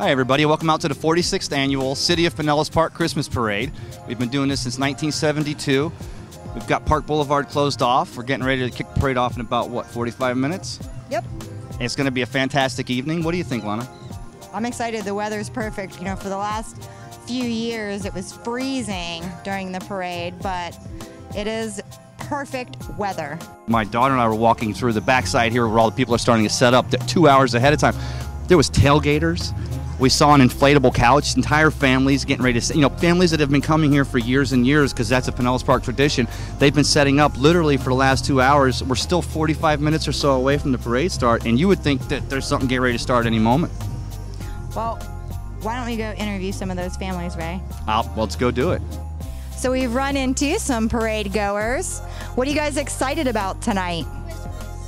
Hi everybody, welcome out to the 46th annual City of Pinellas Park Christmas Parade. We've been doing this since 1972. We've got Park Boulevard closed off. We're getting ready to kick the parade off in about, what, 45 minutes? Yep. It's going to be a fantastic evening. What do you think, Lana? I'm excited. The weather's perfect. You know, for the last few years it was freezing during the parade, but it is perfect weather. My daughter and I were walking through the backside here where all the people are starting to set up 2 hours ahead of time. There was tailgaters. We saw an inflatable couch, entire families getting ready to, families that have been coming here for years and years because that's a Pinellas Park tradition. They've been setting up literally for the last 2 hours. We're still 45 minutes or so away from the parade start, and you would think that there's something getting ready to start any moment. Well, why don't we go interview some of those families, Ray? Well, let's go do it. So we've run into some parade goers. What are you guys excited about tonight?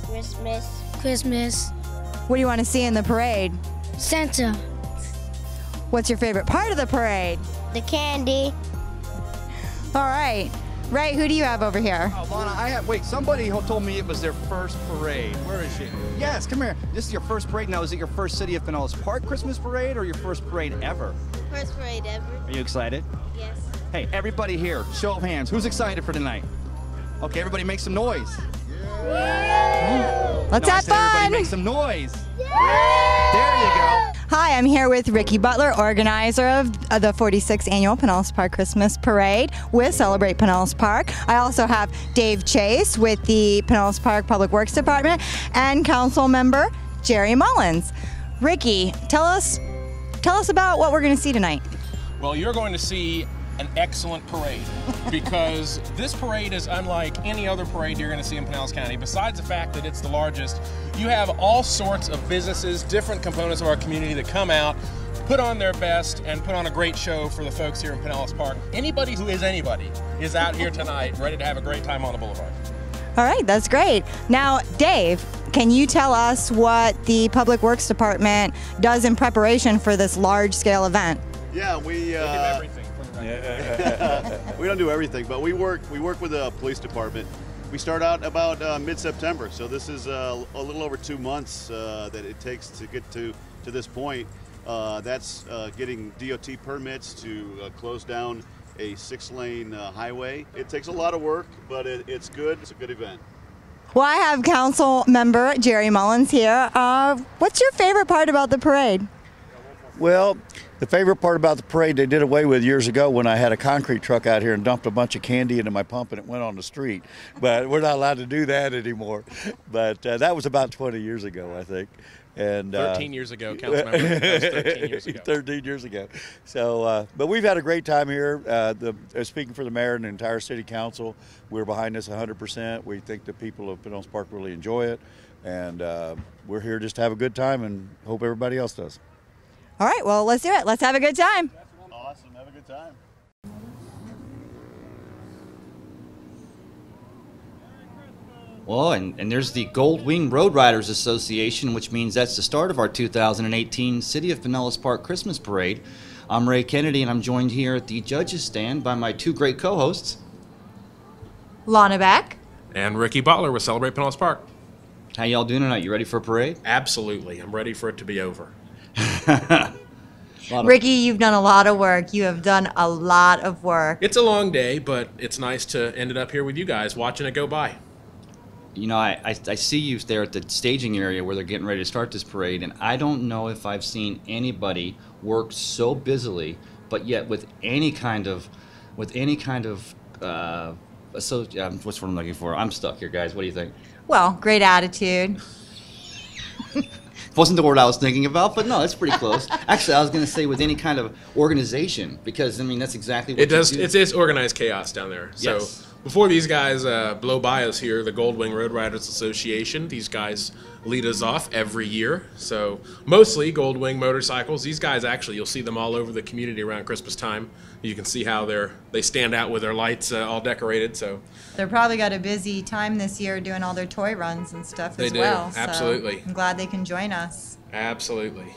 Christmas. Christmas. What do you want to see in the parade? Santa. What's your favorite part of the parade? The candy. All right. Ray, who do you have over here? Oh, Lana, wait, somebody told me it was their first parade. Where is she? Yes, come here. This is your first parade. Now, is it your first City of Pinellas Park Christmas parade or your first parade ever? First parade ever. Are you excited? Yes. Hey, everybody here, show of hands. Who's excited for tonight? Okay, everybody make some noise. Yeah. Let's have fun. Everybody make some noise. Yeah. There you go. Hi, I'm here with Ricky Butler, organizer of the 46th Annual Pinellas Park Christmas Parade with Celebrate Pinellas Park. I also have Dave Chase with the Pinellas Park Public Works Department and Council Member Jerry Mullins. Ricky, tell us about what we're going to see tonight. Well, you're going to see an excellent parade because this parade is unlike any other parade you're going to see in Pinellas County. Besides the fact that it's the largest, you have all sorts of businesses, different components of our community that come out, put on their best, and put on a great show for the folks here in Pinellas Park. Anybody who is anybody is out here tonight ready to have a great time on the boulevard. All right, that's great. Now, Dave, can you tell us what the Public Works Department does in preparation for this large-scale event? Yeah, we do everything. We don't do everything, but we work with the police department. We start out about mid-September, so this is a little over 2 months that it takes to get to this point. That's getting DOT permits to close down a 6-lane highway. It takes a lot of work, but it's good. It's a good event. Well, I have Council Member Jerry Mullins here. What's your favorite part about the parade? Well, the favorite part about the parade they did away with years ago when I had a concrete truck out here and dumped a bunch of candy into my pump and it went on the street. But we're not allowed to do that anymore. But that was about 20 years ago, I think. And 13 years ago, Councilmember. That was 13 years ago. 13 years ago. So, but we've had a great time here. Speaking for the mayor and the entire city council, we're behind this 100%. We think the people of Pinellas Park really enjoy it. And we're here just to have a good time and hope everybody else does. All right, well, let's do it. Let's have a good time. Awesome. Have a good time. Well, and there's the Gold Wing Road Riders Association, which means that's the start of our 2018 City of Pinellas Park Christmas Parade. I'm Ray Kennedy, and I'm joined here at the judges' stand by my two great co-hosts, Lana Beck. And Ricky Butler with Celebrate Pinellas Park. How y'all doing tonight? You ready for a parade? Absolutely. I'm ready for it to be over. Ricky, you've done a lot of work. You have done a lot of work. It's a long day, but it's nice to end it up here with you guys, watching it go by. You know, I see you there at the staging area where they're getting ready to start this parade, and I don't know if I've seen anybody work so busily, but yet with any kind of, what's what I'm looking for? I'm stuck here, guys. What do you think? Well, great attitude. Wasn't the word I was thinking about, but no, that's pretty close. Actually, I was going to say with any kind of organization, because, I mean, that's exactly what it does. Do. It's organized chaos down there. So yes. Before these guys blow by us here, the Gold Wing Road Riders Association, these guys lead us off every year. So mostly Gold Wing motorcycles. These guys, actually, you'll see them all over the community around Christmas time. You can see how they stand out with their lights all decorated. So they're probably got a busy time this year doing all their toy runs and stuff as well. They do, absolutely. So I'm glad they can join us. Absolutely.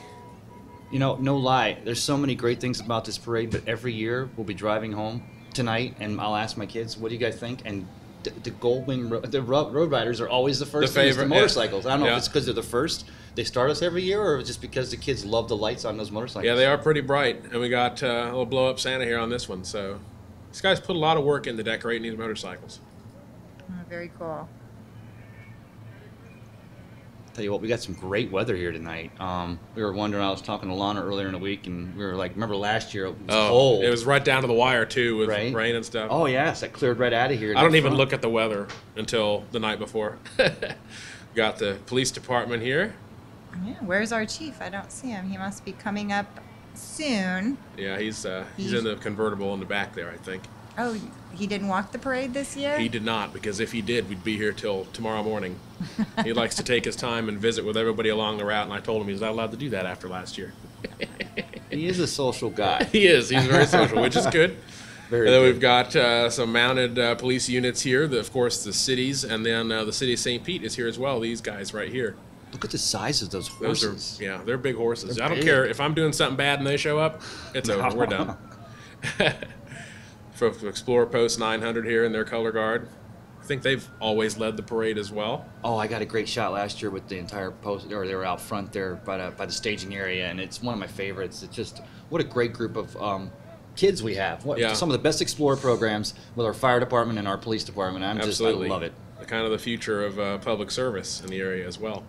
You know, no lie, there's so many great things about this parade, but every year we'll be driving home tonight and I'll ask my kids, what do you guys think? And the road riders are always the first The thing, is the favorite, yeah. motorcycles. I don't know Yeah. if it's because they're the first. They start us every year, or just because the kids love the lights on those motorcycles. Yeah, they are pretty bright, and we got a little blow up Santa here on this one. So these guys put a lot of work into decorating these motorcycles. Oh, very cool. Tell you what, we got some great weather here tonight. We were wondering, I was talking to Lana earlier in the week, and we were like, remember last year it was cold. It was right down to the wire too, with Right? rain and stuff. Oh, yes, that cleared right out of here. I don't even look at the weather until the night before. Got the police department here. Yeah, where's our chief? I don't see him. He must be coming up soon. Yeah, he's in the convertible in the back there, I think. Oh, he didn't walk the parade this year? He did not, because if he did, we'd be here till tomorrow morning. He likes to take his time and visit with everybody along the route, and I told him he's not allowed to do that after last year. He is a social guy. He is. He's very social, which is good. Very And then good. we've got some mounted police units here. Of course, the cities, and then the city of St. Pete is here as well. These guys right here. Look at the size of those Those horses. are, yeah, they're big horses. They're I don't big. care if I'm doing something bad and they show up. It's over. We're done. For Explorer Post 900 here in their color guard. I think they've always led the parade as well. Oh, I got a great shot last year with the entire post, or they were out front there by the staging area, and it's one of my favorites. It's just, what a great group of kids we have. Yeah. Some of the best Explorer programs with our fire department and our police department. Absolutely. I love it. Kind of the future of public service in the area as well.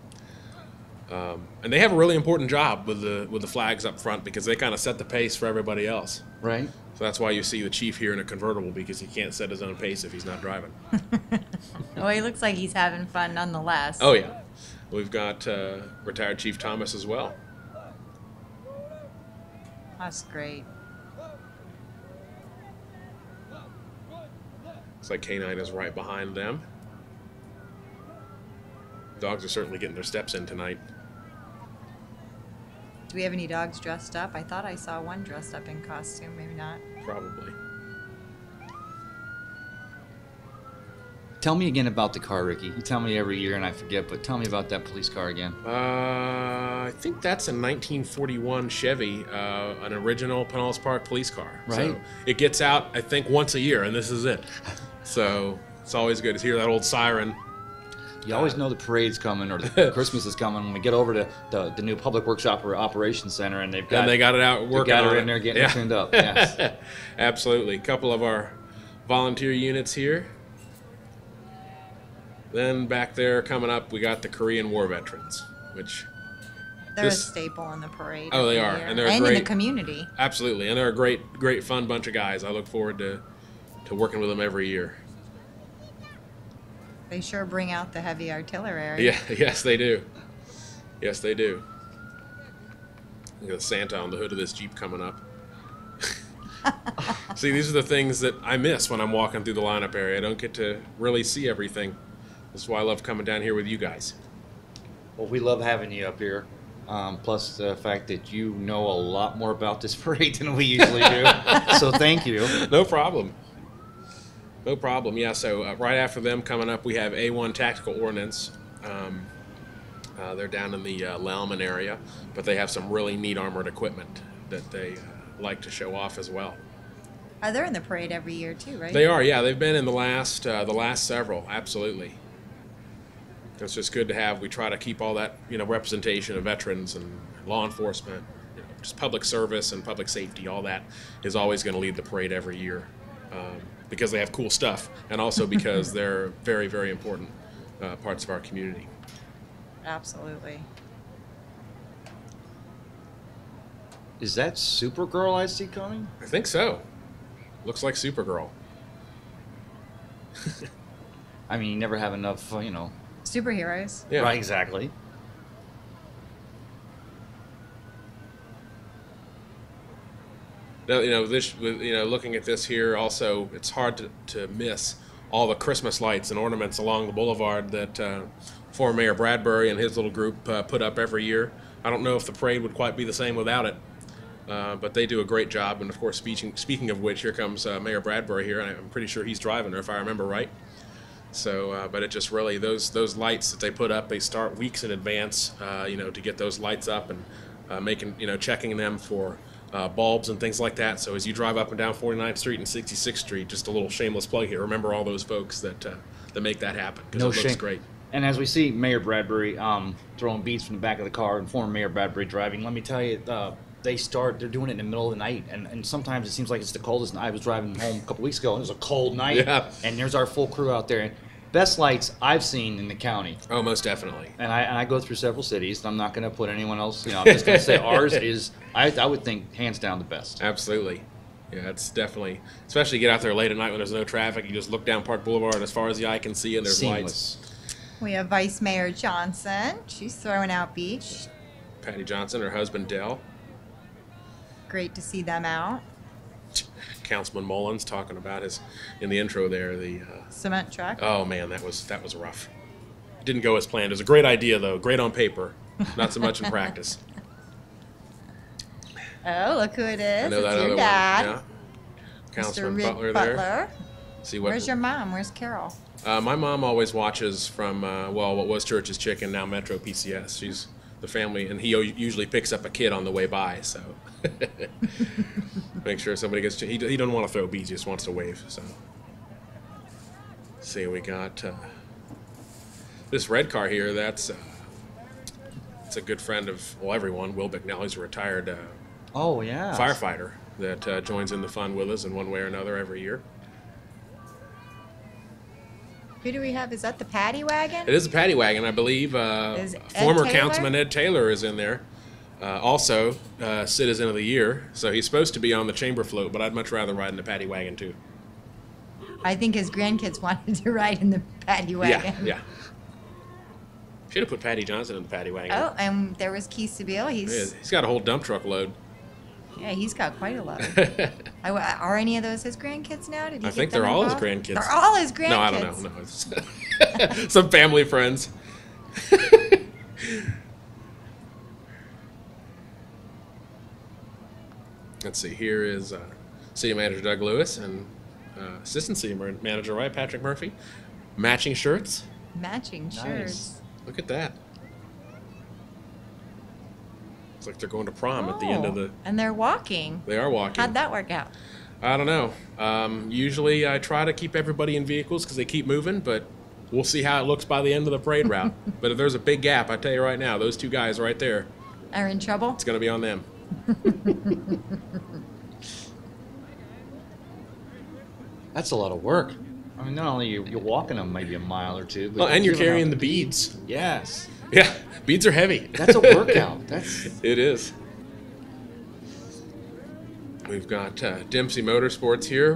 And they have a really important job with the flags up front, because they kind of set the pace for everybody else. Right? So that's why you see the chief here in a convertible, because he can't set his own pace if he's not driving. Oh, he looks like he's having fun nonetheless. Oh, yeah. We've got retired Chief Thomas as well. That's great. Looks like K9 is right behind them. Dogs are certainly getting their steps in tonight. Do we have any dogs dressed up? I thought I saw one dressed up in costume. Maybe not. Probably. Tell me again about the car, Ricky. You tell me every year and I forget, but tell me about that police car again. I think that's a 1941 Chevy, an original Pinellas Park police car. Right. So it gets out, I think, once a year, and this is it. So it's always good to hear that old siren. You always know the parade's coming or the Christmas is coming when we get over to the new Public Works Operations Center, and they got it out working. They got her on in there getting it tuned up. Yes. Absolutely. A couple of our volunteer units here. Then back there coming up, we got the Korean War veterans, which They're a staple in the parade. Oh, they every are, year. and they're in great. the community. Absolutely, and they're a great fun bunch of guys. I look forward to working with them every year. They sure bring out the heavy artillery. Yeah, yes they do. Yes they do. Look at Santa on the hood of this Jeep coming up. See, these are the things that I miss when I'm walking through the lineup area. I don't get to really see everything. That's why I love coming down here with you guys. Well, we love having you up here. Plus the fact that you know a lot more about this parade than we usually do. So thank you. No problem. No problem. Yeah, so right after them coming up, we have A1 Tactical Ordnance. They're down in the Lelman area, but they have some really neat armored equipment that they like to show off as well. They're in the parade every year too, right? They are, yeah. They've been in the last several, absolutely. It's just good to have. We try to keep all that, representation of veterans and law enforcement, just public service and public safety. All that is always going to lead the parade every year, because they have cool stuff, and also because they're very, very important parts of our community. Absolutely. Is that Supergirl I see coming? I think so. Looks like Supergirl. I mean, you never have enough, Superheroes. Yeah. Right, exactly. Now, looking at this here, also, it's hard to miss all the Christmas lights and ornaments along the boulevard that former Mayor Bradbury and his little group put up every year. I don't know if the parade would quite be the same without it, but they do a great job. And of course, speaking of which, here comes Mayor Bradbury here, and I'm pretty sure he's driving her, if I remember right. So, but it just really, those lights that they put up, they start weeks in advance, to get those lights up and checking them for bulbs and things like that. So as you drive up and down 49th Street and 66th Street, just a little shameless plug here, remember all those folks that to make that happen because No it looks shame. great. And as we see Mayor Bradbury throwing beads from the back of the car and former Mayor Bradbury driving, let me tell you, they're doing it in the middle of the night. And sometimes it seems like it's the coldest night. I was driving home a couple weeks ago, and it was a cold night. Yeah. And there's our full crew out there. Best lights I've seen in the county. Oh, most definitely. And I go through several cities, and I'm not going to put anyone else, I'm just going to say ours is, I would think, hands down the best. Absolutely. Yeah, it's definitely, especially get out there late at night when there's no traffic. You just look down Park Boulevard as far as the eye can see, and there's Seamless. lights. We have Vice Mayor Johnson. She's throwing out beach. Patty Johnson, her husband Dell. Great to see them out. Councilman Mullins talking about in the intro there, the Cement truck. oh man, that was rough. It didn't go as planned. It was a great idea though, great on paper, not so much in practice. Oh, look who it is. I know It's that your other dad, one. Yeah. Mr. Councilman Rick Butler Butler. there. See what? Where's your mom? Where's Carol? My mom always watches from what was Church's Chicken, now Metro PCS. She's the family, and he usually picks up a kid on the way by, so make sure somebody gets. He doesn't want to throw beads; he just wants to wave. So, let's see, we got this red car here. That's it's a good friend of everyone. Will Bicknell, he's a retired Oh, yeah. firefighter that joins in the fun with us in one way or another every year. Who do we have? Is that the paddy wagon? It is a paddy wagon, I believe. Is Ed Former Taylor? Councilman Ed Taylor is in there. Also, Citizen of the Year. So he's supposed to be on the chamber float, but I'd much rather ride in the paddy wagon, too. I think his grandkids wanted to ride in the paddy wagon. Yeah, yeah. Should have put Patty Johnson in the paddy wagon. Oh, and there was Keith Seville. He's got a whole dump truck load. Yeah, he's got quite a load. Are any of those his grandkids now? Did he I get think them they're all his involved? grandkids. They're all his grandkids. No, I don't know. No, it's some family friends. Let's see. Here is City Manager Doug Lewis and Assistant City Manager Patrick Murphy. Matching shirts. Matching Nice. shirts. Look at that. It's like they're going to prom at the end of the. And they're walking. They are walking. How'd that work out? I don't know. Usually I try to keep everybody in vehicles because they keep moving, but we'll see how it looks by the end of the parade route. But if there's a big gap, I tell you right now, those two guys right there, Are in trouble? it's going to be on them. That's a lot of work. I mean, not only you're walking them maybe a mile or two, but Well, and you're giving carrying out the beads. Yes. Yeah, beads are heavy. That's a workout. That's It is. We've got Dempsey Motorsports here,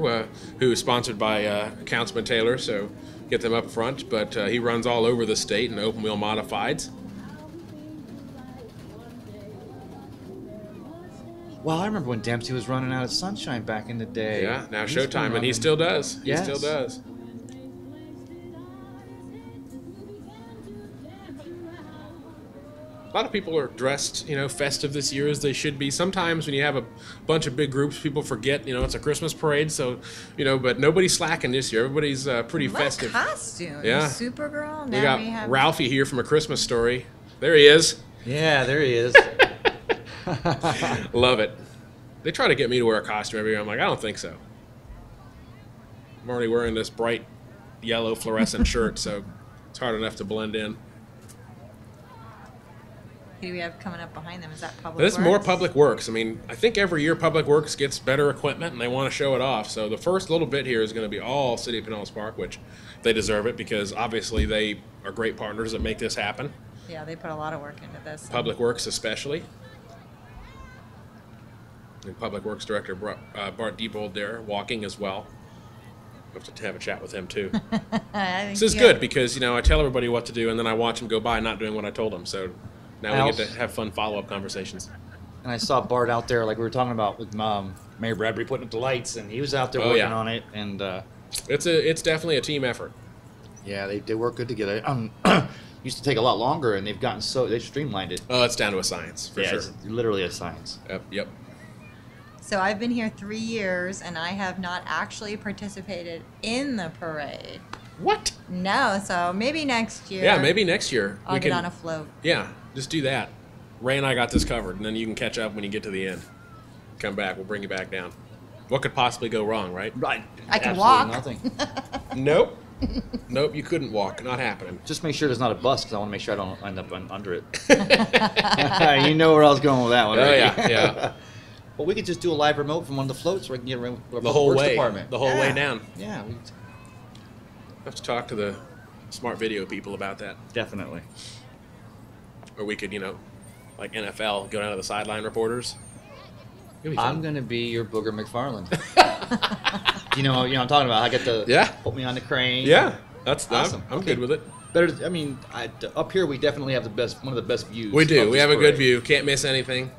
who is sponsored by Councilman Taylor, so get them up front. But he runs all over the state in open wheel modifieds. Well, I remember when Dempsey was running out of Sunshine back in the day. Yeah, now He's been Showtime, and he running- still does. He Yes. still does. A lot of people are dressed, festive this year as they should be. Sometimes when you have a bunch of big groups, people forget, it's a Christmas parade. So, but nobody's slacking this year. Everybody's pretty What festive. costume? Yeah. Supergirl? We Now got we have Ralphie here from A Christmas Story. There he is. Yeah, there he is. Love it. They try to get me to wear a costume every year. I'm like, I don't think so. I'm already wearing this bright yellow fluorescent shirt, so it's hard enough to blend in. Who do we have coming up behind them? Is that Public This is Works? more Public Works. I mean, I think every year Public Works gets better equipment and they want to show it off. So the first little bit here is going to be all City of Pinellas Park, which they deserve it because obviously they are great partners that make this happen. Yeah, they put a lot of work into this. Public Works especially. And Public Works Director Bart Diebold there walking as well. We'll have to have a chat with him too. This is good because, I tell everybody what to do and then I watch them go by not doing what I told them. So now we get to have fun follow-up conversations. And I saw Bart out there, like we were talking about with Mayor Bradbury putting up the lights, and he was out there working on it. And It's definitely a team effort. yeah, they work good together. Used to take a lot longer, and they've streamlined it. Oh, it's down to a science for sure. It's literally a science. Yep. So I've been here 3 years, and I have not actually participated in the parade. What? No, so maybe next year. Yeah, maybe next year I'll get on a float. Yeah, just do that. Ray and I got this covered, and then you can catch up when you get to the end. Come back, we'll bring you back down. What could possibly go wrong, right? Right. I can Absolutely walk. Nothing. Nope. Nope, you couldn't walk. Not happening. Just make sure there's not a bus, because I want to make sure I don't end up under it. You know where I was going with that one. Oh, right? yeah. Well, we could just do a live remote from one of the floats, so I can get around The whole way. department. The whole way down. Yeah, we Have to talk to the smart video people about that. definitely. Or we could, like NFL, go down to the sideline reporters. It'd be fun. I'm gonna be your Booger McFarland. you know what I'm talking about. I get to put me on the crane. Yeah, that's awesome. I'm good with it. Better. I mean, up here we definitely have one of the best views. We do. We have a good parade. view. Can't miss anything.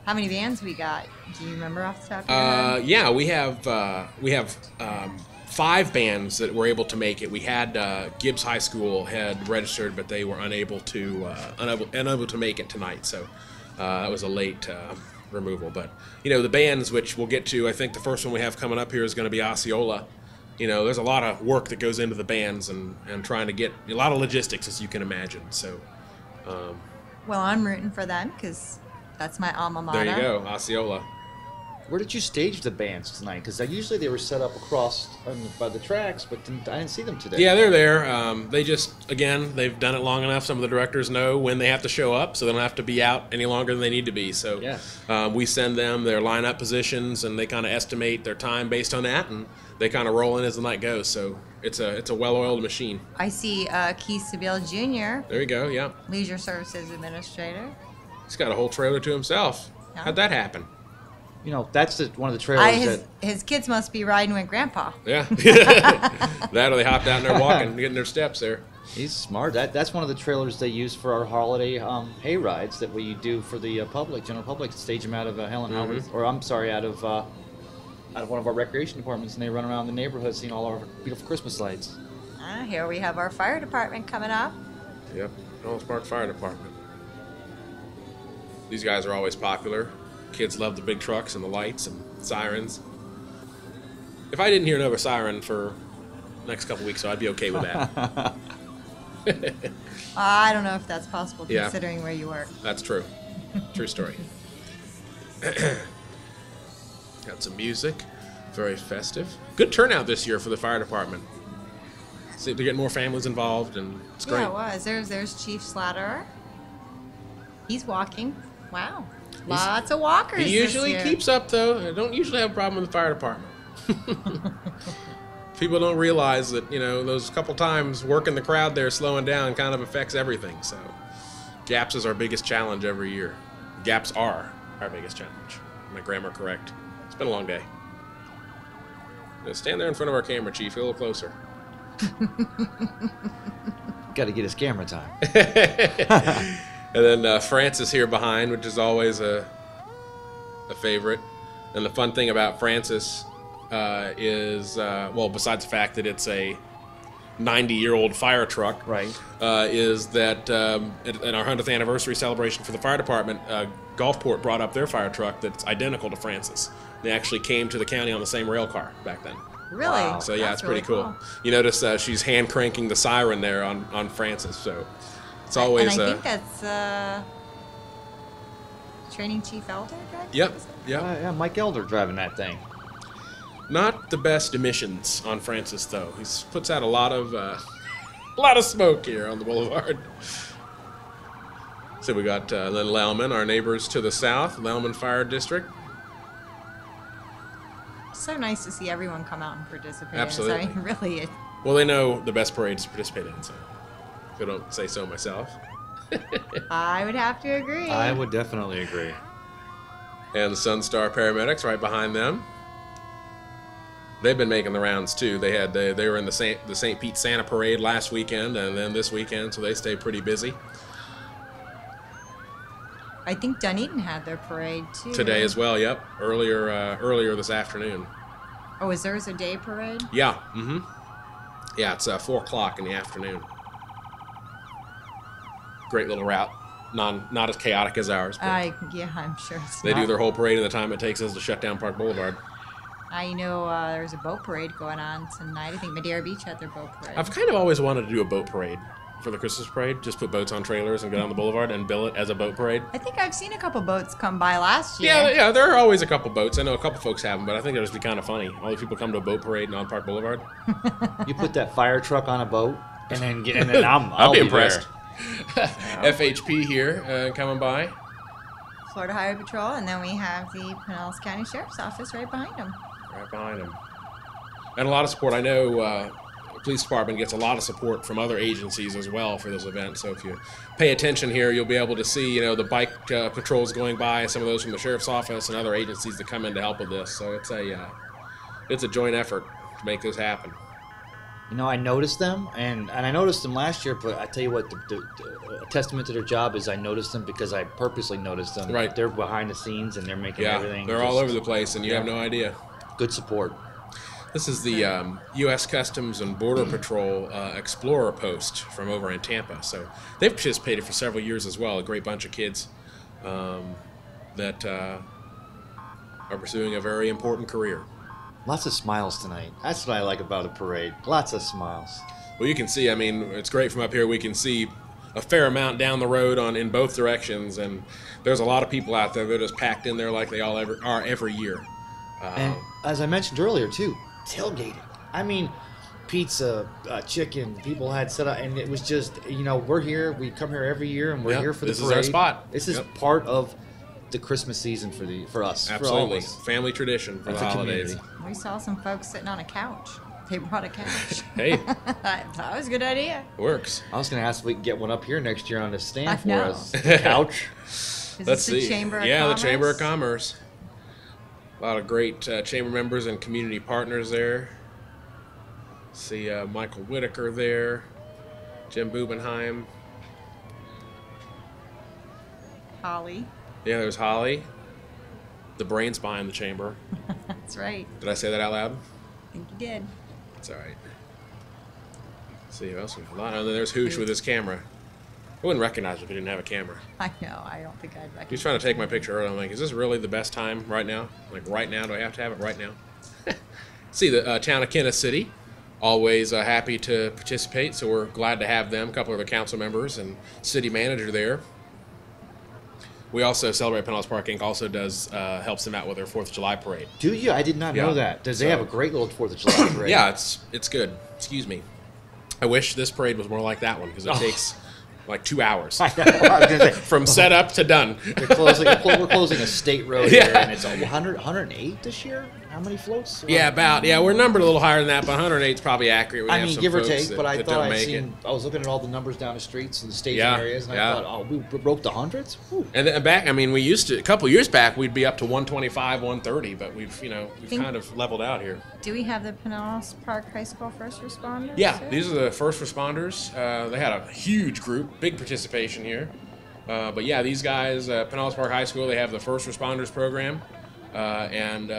How many bands we got? Do you remember off the top of your head? Yeah, we have 5 bands that were able to make it. We had Gibbs High School had registered, but they were unable to make it tonight. So that was a late removal. But the bands, which we'll get to, I think the first one we have coming up here is going to be Osceola. There's a lot of work that goes into the bands and trying to get a lot of logistics, as you can imagine. So, Well, I'm rooting for them because that's my alma mater. there you go, Osceola. Where did you stage the bands tonight? Because usually they were set up across by the tracks, but I didn't see them today. Yeah, they're there. They just, again, they've done it long enough. Some of the directors know when they have to show up, so they don't have to be out any longer than they need to be. So we send them their lineup positions, and they kind of estimate their time based on that, and they kind of roll in as the night goes. So it's a well-oiled machine. I see Keith Seville Jr., There you go, yeah. Leisure Services Administrator. He's got a whole trailer to himself. Yeah. How'd that happen? That's one of the trailers His kids must be riding with Grandpa. Yeah. That or they hopped out and they're walking, getting their steps there. He's smart. That's one of the trailers they use for our holiday hay rides that we do for the general public. Stage them out of Helen Howard, or I'm sorry, out of one of our recreation departments, and they run around the neighborhood seeing all our beautiful Christmas lights. Here we have our fire department coming up. Yep, Knowles Park Fire Department. These guys are always popular. Kids love the big trucks and the lights and sirens. If I didn't hear another siren for the next couple weeks, so I'd be okay with that. I don't know if that's possible Yeah. considering where you work. That's true. True story. Got some music. Very festive. Good turnout this year for the fire department. See, they're getting more families involved, and it's great. Yeah, it was. There's Chief Slatterer. He's walking. Wow. Lots of walkers. He usually this year. keeps up, though. I don't usually have a problem with the fire department. People don't realize that, those couple times working the crowd there, slowing down, kind of affects everything. So, gaps is our biggest challenge every year. Gaps are our biggest challenge. My grammar correct. It's been a long day. Stand there in front of our camera, Chief. A little closer. Got to get his camera time. And then Francis here behind, which is always a favorite. And the fun thing about Francis is, besides the fact that it's a 90-year-old fire truck, Right. Is that at our 100th anniversary celebration for the fire department, Gulfport brought up their fire truck that's identical to Francis. They actually came to the county on the same rail car back then. Really? Wow. So yeah, That's it's pretty really cool. You notice she's hand cranking the siren there on Francis. So it's always. And I think that's Training Chief Elder. Yep. Yeah, Mike Elder driving that thing. Not the best emissions on Francis though. He puts out a lot of smoke here on the boulevard. So we got Lellman, our neighbors to the south, Lellman Fire District. So nice to see everyone come out and participate. Absolutely. I mean, really, Well, they know the best parades to participate in, so if I don't say so myself. I would have to agree. I would definitely agree. And the Sunstar paramedics right behind them. They've been making the rounds too. They were in the St. Pete Santa Parade last weekend and then this weekend, so they stay pretty busy. I think Dunedin had their parade too. Today as well, yep. Earlier this afternoon. Oh, is theirs a day parade? Yeah, mm-hmm. Yeah, it's 4 o'clock in the afternoon. Great little route. Not as chaotic as ours, but I'm sure it's they not. do their whole parade in the time it takes us to shut down Park Boulevard. I know there's a boat parade going on tonight. I think Madeira Beach had their boat parade. I've kind of always wanted to do a boat parade. for the Christmas parade? Just put boats on trailers and go down the boulevard and bill it as a boat parade? I think I've seen a couple boats come by last year. Yeah, there are always a couple boats. I know a couple folks have them, but I think it'll just be kind of funny. All these people come to a boat parade on Park Boulevard. You put that fire truck on a boat, and then I'll be be impressed. there. FHP here coming by. Florida Highway Patrol, and then we have the Pinellas County Sheriff's Office right behind them. Right behind them. And a lot of support. I know the police department gets a lot of support from other agencies as well for this event. So if you pay attention here, you'll be able to see, the bike patrols going by, some of those from the sheriff's office and other agencies that come in to help with this. So it's a joint effort to make this happen. I noticed them, and I noticed them last year, but I tell you what, a testament to their job is I noticed them because I purposely noticed them. Right. They're behind the scenes, and they're making everything. They're all over the place, and you have no idea. Good support. This is the U.S. Customs and Border Patrol Explorer Post from over in Tampa. So they've participated for several years as well. A great bunch of kids that are pursuing a very important career. Lots of smiles tonight. That's what I like about a parade. Lots of smiles. Well, you can see, it's great from up here. We can see a fair amount down the road in both directions, and there's a lot of people out there. They're just packed in there like they all are every year. And as I mentioned earlier, too, tailgating. Pizza, chicken, people had set up, and it was just, we're here. We come here every year, and we're here for the parade. This is our spot. This is part of the Christmas season for us. Absolutely. For all of us. Family tradition for the holidays. Community. We saw some folks sitting on a couch. They brought a couch. Hey. That was a good idea. Works. I was going to ask if we can get one up here next year on the stand I for know. us. Couch. Let's see. The Chamber of the Commerce? Chamber of Commerce. A lot of great chamber members and community partners there. See Michael Whitaker there. Jim Bubenheim. Holly. Yeah, there's Holly. The brains behind the chamber. That's right. Did I say that out loud? I think you did. It's all right. Let's see who else we have. And then there's Hoosh with his camera. I wouldn't recognize him if he didn't have a camera. I know. I don't think I'd recognize. He was trying to take my picture earlier. I'm like, is this really the best time right now? Like right now? Do I have to have it right now? See, the town of Kansas City, always happy to participate. So we're glad to have them. A couple of the council members and city manager there. We also Celebrate Pinellas Park Inc. also does helps them out with their 4th of July parade. Do you? I did not know that. They have a great little 4th of July parade? Yeah, it's good. Excuse me. I wish this parade was more like that one because it takes like 2 hours from setup to done. We're closing a state road here, and it's 108 this year. How many floats? Yeah, we're numbered a little higher than that, but 108 is probably accurate. We have some give or folks take. that, But I that thought don't I make seen. it. I was looking at all the numbers down the streets and the staging Yeah, areas, and yeah. I thought, we broke the hundreds. Whew. And then back, we used to a couple years back, we'd be up to 125, 130, but we've kind of leveled out here. Do we have the Pinellas Park High School first responders? Yeah, too? these are the first responders. They had a huge group, big participation here. But yeah, these guys, Pinellas Park High School, they have the first responders program, and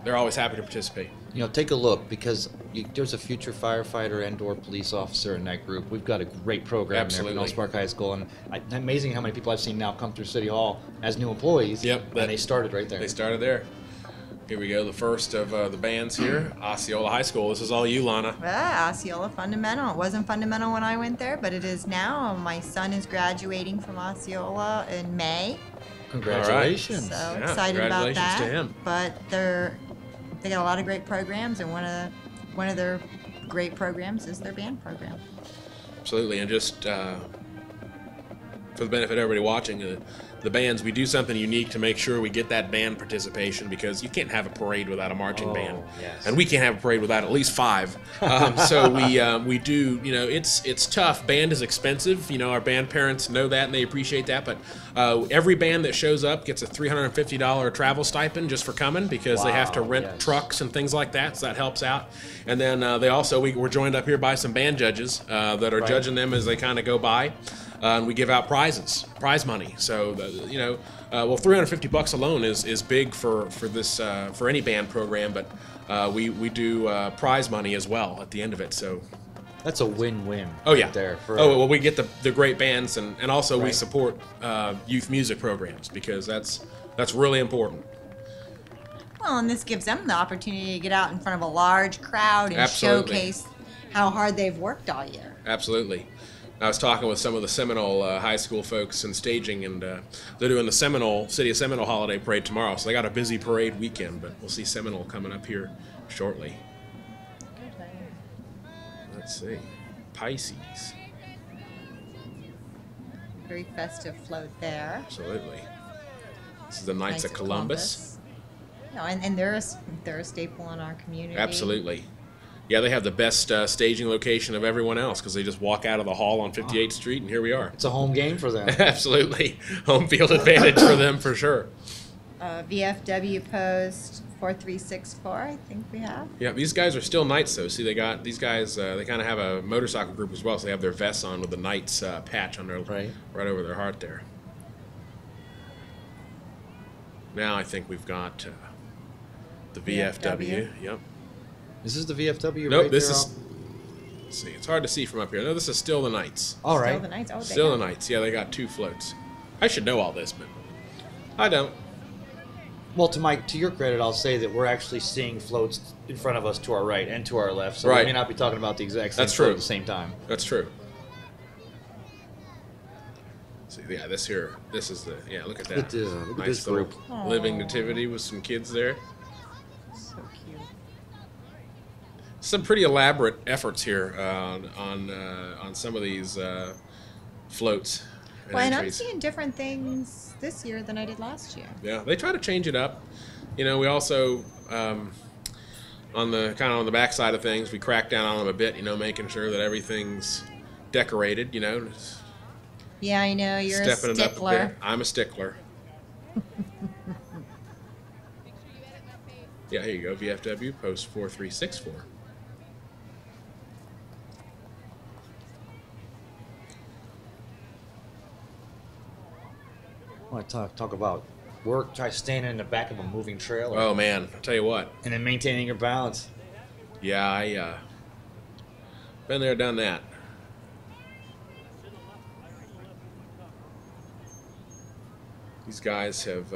they're always happy to participate. Take a look because there's a future firefighter and/or police officer in that group. We've got a great program Absolutely. there at Pinellas Park High School, and amazing how many people I've seen now come through City Hall as new employees. Yep, and they started right there. They started there. Here we go, the first of the bands here, Osceola High School. This is all you, Lana. Osceola Fundamental. It wasn't Fundamental when I went there, but it is now. My son is graduating from Osceola in May. Congratulations! So Yeah, excited about congratulations that. to him. But they got a lot of great programs, and one of their great programs is their band program. Absolutely, and just for the benefit of everybody watching, the bands, we do something unique to make sure we get that band participation because you can't have a parade without a marching band, yes. and we can't have a parade without at least 5. So we do. It's tough. Band is expensive. Our band parents know that and they appreciate that. But every band that shows up gets a $350 travel stipend just for coming because they have to rent trucks and things like that. So that helps out. And then we're joined up here by some band judges that are judging them as they kind of go by. And we give out prize money. So, $350 alone is big for this for any band program. But we do prize money as well at the end of it. So That's a win-win. Oh yeah. Right there. We get the great bands and also we support youth music programs because that's really important. Well, and this gives them the opportunity to get out in front of a large crowd and Absolutely. showcase how hard they've worked all year. Absolutely. I was talking with some of the Seminole high school folks and staging, and they're doing the City of Seminole holiday parade tomorrow, so they got a busy parade weekend, but we'll see Seminole coming up here shortly. Let's see. Pisces. Very festive float there. Absolutely. This is the Knights of Columbus. No, and they're a staple in our community. Absolutely. Yeah, they have the best staging location of everyone else because they just walk out of the hall on 58th Street, and here we are. It's a home game for them. Absolutely. Home field advantage for them for sure. VFW post 4364, I think we have. Yeah, these guys are still Knights, though. See, they got these guys, they kind of have a motorcycle group as well, so they have their vests on with the Knights patch on their right over their heart there. Now I think we've got the VFW. Yep. Is this the VFW? Nope, right this there is. Let's see, it's hard to see from up here. No, this is still the Knights. All right. Still the Knights. Oh, Still the Knights. Yeah, they got 2 floats. I should know all this, but I don't. Well, to your credit, I'll say that we're actually seeing floats in front of us to our right and to our left, so Right. we may not be talking about the exact same That's float true. at the same time. That's true. See, yeah, this is the, look at that. Look at Nice this little group. living nativity with some kids there. So cute. Some pretty elaborate efforts here on some of these floats. Well, and I'm entries. seeing different things this year than I did last year. Yeah, they try to change it up. You know, we also on the back side of things, we crack down on them a bit. You know, making sure that everything's decorated. You know, Yeah, I know you're a stepping it up a stickler. bit. I'm a stickler. Yeah, here you go. VFW post 4364. I want to talk about work. Try standing in the back of a moving trailer. Oh man, I'll tell you what. And then maintaining your balance. Yeah, I been there, done that. These guys have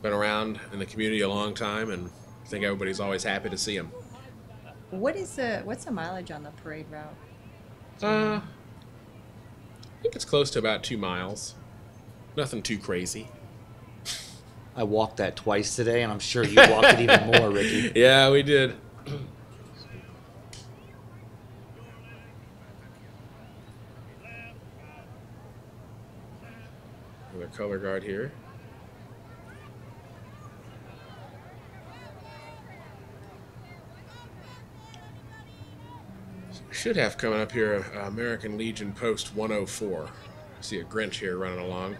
been around in the community a long time, and I think everybody's always happy to see them. What's the mileage on the parade route? I think it's close to about 2 miles. Nothing too crazy. I walked that twice today, and I'm sure you walked it even more, Ricky. Yeah, we did. Another color guard here. Should have coming up here American Legion Post 104. See a Grinch here running along.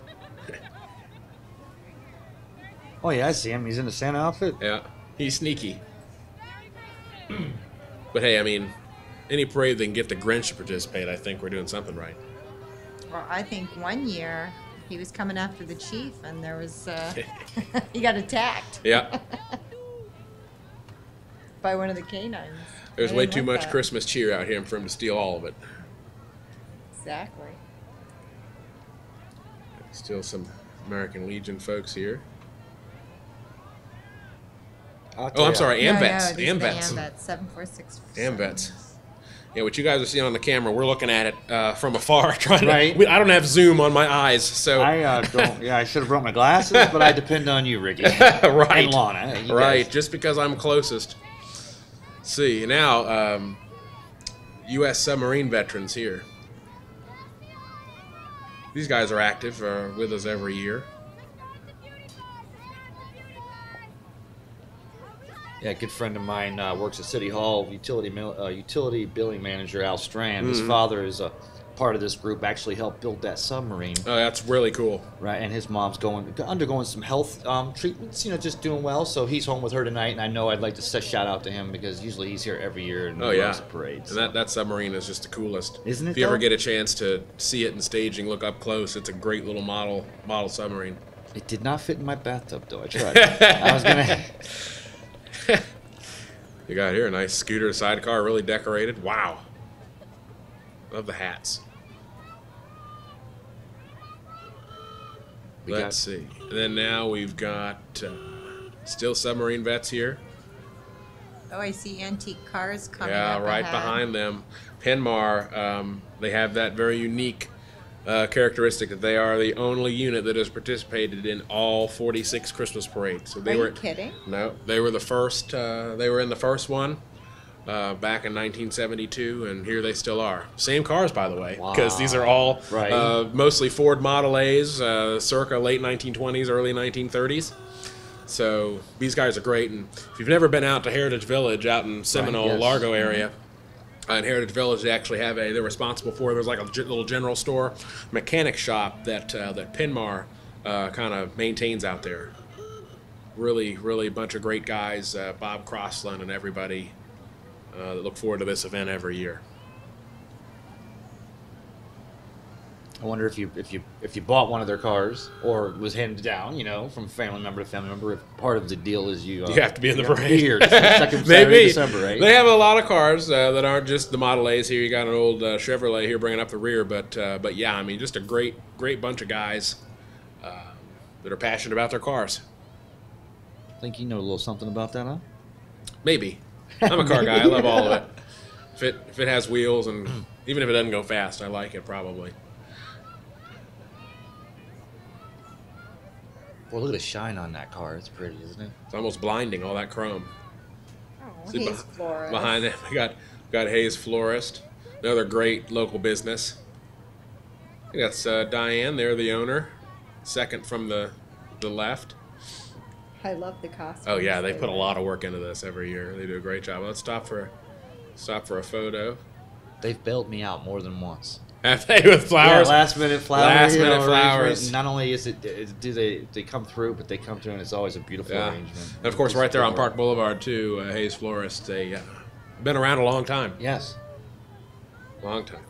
Oh, yeah, I see him. He's in the Santa outfit. Yeah, he's sneaky. But hey, I mean, any parade that can get the Grinch to participate, I think we're doing something right. Well, I think one year he was coming after the chief, and there was he got attacked Yeah, by one of the canines. there's I way didn't too like much that. Christmas cheer out here for him to steal all of it. Exactly. Still some American Legion folks here. Oh, I'm sorry, AMVETs. AMVETs. AMVETs, 746. AMVETs. Yeah, what you guys are seeing on the camera, we're looking at it from afar. Trying to. Right. I don't have zoom on my eyes, so. I don't. Yeah, I should have brought my glasses, but I depend on you, Ricky. Right. And Lana. You Right, guys- just because I'm closest. Let's see, now, U.S. submarine veterans here. These guys are active, with us every year. Yeah, a good friend of mine works at City Hall, utility billing manager Al Strand. His father is a part of this group, actually helped build that submarine. Oh, that's really cool. Right, and his mom's undergoing some health treatments, just doing well. So he's home with her tonight, and I know I'd like to shout out to him because usually he's here every year and Oh, yeah. runs the parades. And that submarine is just the coolest. Isn't it, If you ever though? get a chance to see it in staging, look up close, it's a great little model submarine. It did not fit in my bathtub, though. I tried. I was gonna. You got here a nice scooter sidecar, really decorated. Wow. Love the hats. Let's see. And then now we've got still submarine vets here. Oh, I see antique cars coming Yeah, up right ahead. behind them. Penmar, they have that very unique characteristic that they are the only unit that has participated in all 46 Christmas parades. So they Are were you kidding? No, they were the first. They were in the first one back in 1972, and here they still are. Same cars, by the way, because these are all mostly Ford Model A's, circa late 1920s, early 1930s. So these guys are great, and if you've never been out to Heritage Village out in Seminole, Largo area, in Heritage Village, they actually have they're responsible for, there's like a little general store, mechanic shop that Penmar kind of maintains out there. Really, really a bunch of great guys, Bob Crossland and everybody that look forward to this event every year. I wonder if you bought one of their cars or was handed down, from family member to family member. If part of the deal is you have to be in the parade. Here, second Saturday Maybe. in December, right? They have a lot of cars that aren't just the Model A's here. You got an old Chevrolet here bringing up the rear, but yeah, I mean, just a great bunch of guys that are passionate about their cars. I think you know a little something about that, huh? Maybe. I'm a car guy. I love all of it. If it has wheels, and even if it doesn't go fast, I like it probably. Well, look at the shine on that car. It's pretty, isn't it? It's almost blinding, all that chrome. Oh, See, Hayes Florist. behind it, we got Hayes Florist, another great local business. I think that's Diane. They're the owner. Second from the left. I love the costume. Oh yeah, they put a lot of work into this every year. They do a great job. Let's stop for a photo. They've bailed me out more than once. Have they, with flowers? Yeah, last minute flowers. Last minute arrangement. flowers. Not only do they come through, but they come through and it's always a beautiful arrangement. And of course, right there on Park Boulevard too, Hayes Florist. They been around a long time. Yes. Long time.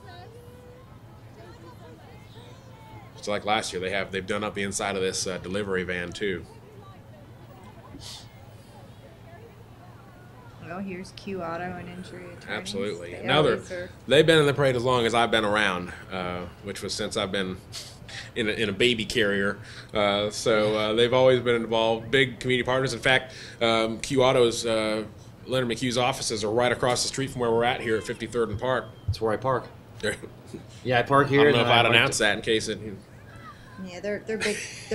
It's like last year. They've done up the inside of this delivery van too. Well, here's Q Auto and Injury Attorneys. Absolutely. They They've been in the parade as long as I've been around, which was since I've been in a baby carrier. So they've always been involved. Big community partners. In fact, Q Auto's Leonard McHugh's offices are right across the street from where we're at here at 53rd and Park. That's where I park. Yeah, I park here. I don't know if I'd announce that in case it. Yeah, they're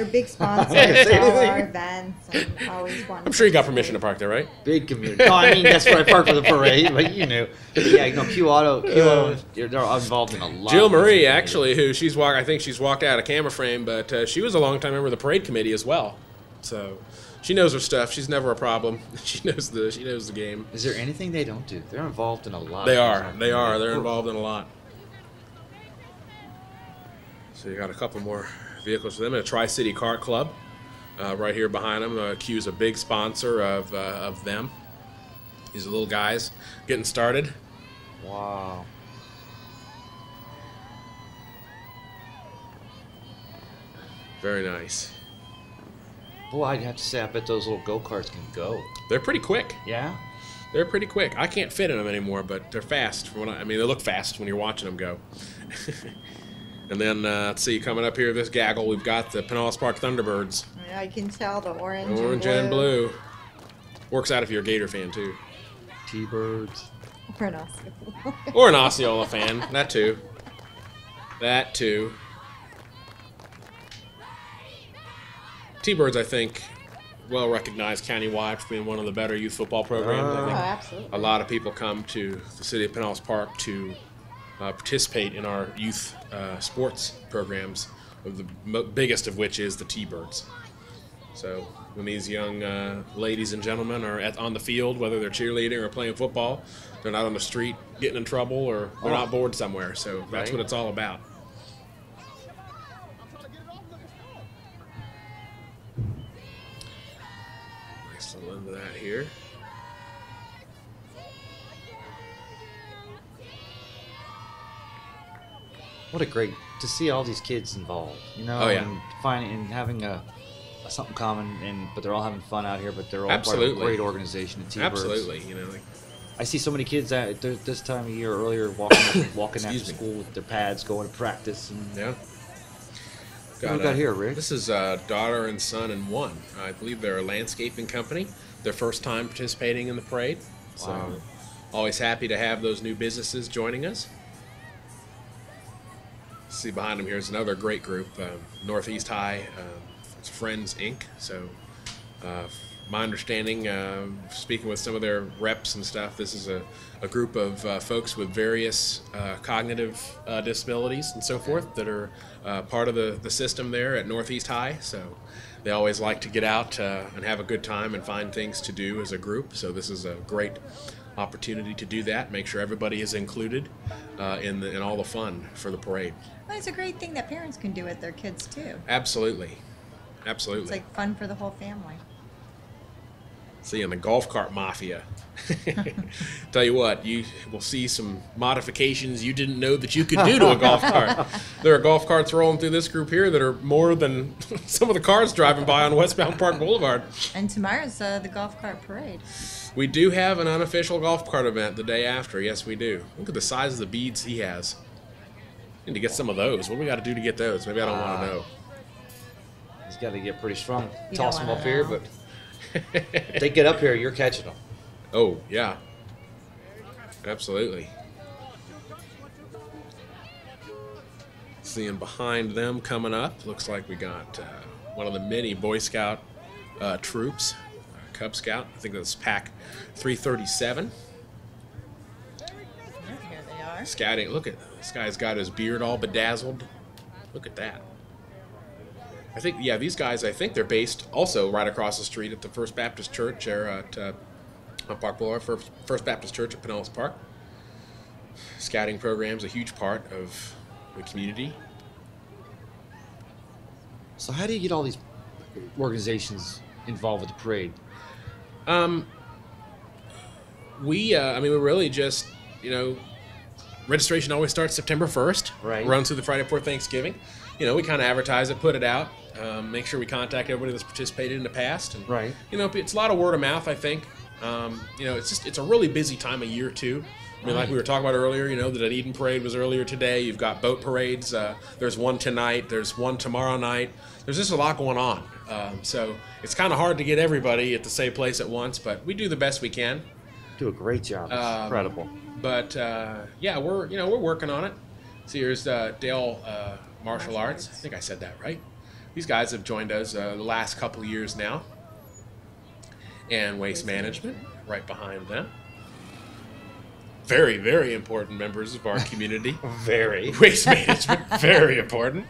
big sponsors of all our events and always want. I'm sure you got permission to park there, right? Big community. No, I mean that's where I park for the parade, but you knew. But yeah, Q Auto, they're involved in a lot. Jill Marie, actually, I think she's walked out of camera frame, but she was a long-time member of the parade committee as well. So she knows her stuff. She's never a problem. She knows the game. Is there anything they don't do? They're involved in a lot. They are. They're involved in a lot. So you got a couple more vehicles for them. And a Tri-City Kart Club right here behind them. Q's a big sponsor of them. These little guys getting started. Wow. Very nice. Boy, I'd have to say, I bet those little go-karts can go. They're pretty quick. Yeah? They're pretty quick. I can't fit in them anymore, but they're fast. I mean, they look fast when you're watching them go. And then, let's see, coming up here, this gaggle, we've got the Pinellas Park Thunderbirds. Yeah, I can tell the orange and blue. Works out if you're a Gator fan, too. T-Birds. Or an Osceola. Or an Osceola fan. That, too. That, too. T-Birds, I think, well recognized countywide for being one of the better youth football programs. I think Absolutely. a lot of people come to the city of Pinellas Park to participate in our youth sports programs, the biggest of which is the T-Birds. So when these young ladies and gentlemen are on the field, whether they're cheerleading or playing football, they're not on the street getting in trouble or they're not bored somewhere. So that's what it's all about. Nice little end of that here. What a great to see all these kids involved, and finding and having something common, but they're all having fun out here. But they're all part of a great organization. The T-Birds. Absolutely, I see so many kids at this time of year earlier walking after school with their pads, going to practice. And yeah. What do we got here, Rick? This is daughter and son in one. I believe they're a landscaping company. Their first time participating in the parade. So always happy to have those new businesses joining us. See behind them here is another great group, Northeast High. It's Friends Inc. So my understanding, speaking with some of their reps and stuff, this is a group of folks with various cognitive disabilities and so forth that are part of the system there at Northeast High. So they always like to get out and have a good time and find things to do as a group. So this is a great opportunity to do that, make sure everybody is included in all the fun for the parade. Well, it's a great thing that parents can do with their kids too. Absolutely. Absolutely. It's like fun for the whole family. See, in the golf cart mafia, tell you what, you will see some modifications you didn't know that you could do to a golf cart. There are golf carts rolling through this group here that are more than some of the cars driving by on Westbound Park Boulevard. And tomorrow's the golf cart parade. We do have an unofficial golf cart event the day after. Yes, we do. Look at the size of the beads he has. Need to get some of those. What do we got to do to get those? Maybe I don't want to know. He's got to get pretty strong. You Toss don't them wanna up here, know. but if they get up here, you're catching them. Oh, yeah. Absolutely. Seeing behind them coming up, looks like we got one of the many Boy Scout troops, Cub Scout. I think that's Pack 337. Here they are. Scouting. Look at this guy's got his beard all bedazzled. Look at that. I think, yeah, these guys, I think they're based also right across the street at the First Baptist Church there at on Park Boulevard, First Baptist Church at Pinellas Park. Scouting program's a huge part of the community. So how do you get all these organizations involved with the parade? I mean, we're really just, registration always starts September 1st. Right. Runs through the Friday before Thanksgiving. We kind of advertise it, put it out, make sure we contact everybody that's participated in the past. And, Right. It's a lot of word of mouth, I think. It's a really busy time of year, too. I mean, like we were talking about earlier, that an Eden Parade was earlier today. You've got boat parades. There's one tonight. There's one tomorrow night. There's just a lot going on. So it's kind of hard to get everybody at the same place at once, but we do the best we can. Do a great job. It's incredible. But yeah, we're working on it. So here's Dale Martial Arts. I think I said that right. These guys have joined us the last couple of years now. And Waste Management right behind them. Very, very important members of our community. Very. Waste Management, very important.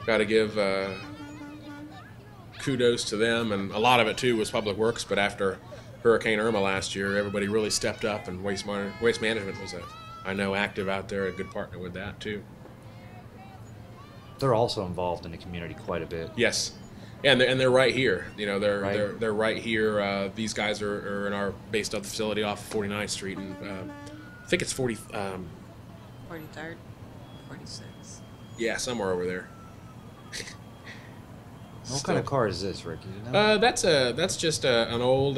Got to give kudos to them, and a lot of it too was Public Works. But after Hurricane Irma last year, everybody really stepped up, and Waste Management was I know active out there, a good partner with that too. They're also involved in the community quite a bit. Yes, and they're right here. They're Right. they're right here. These guys are in our based off the facility off of 49th Street, and I think it's 43rd, 46. Yeah, somewhere over there. What kind of car is this, Rick? You know? That's just an old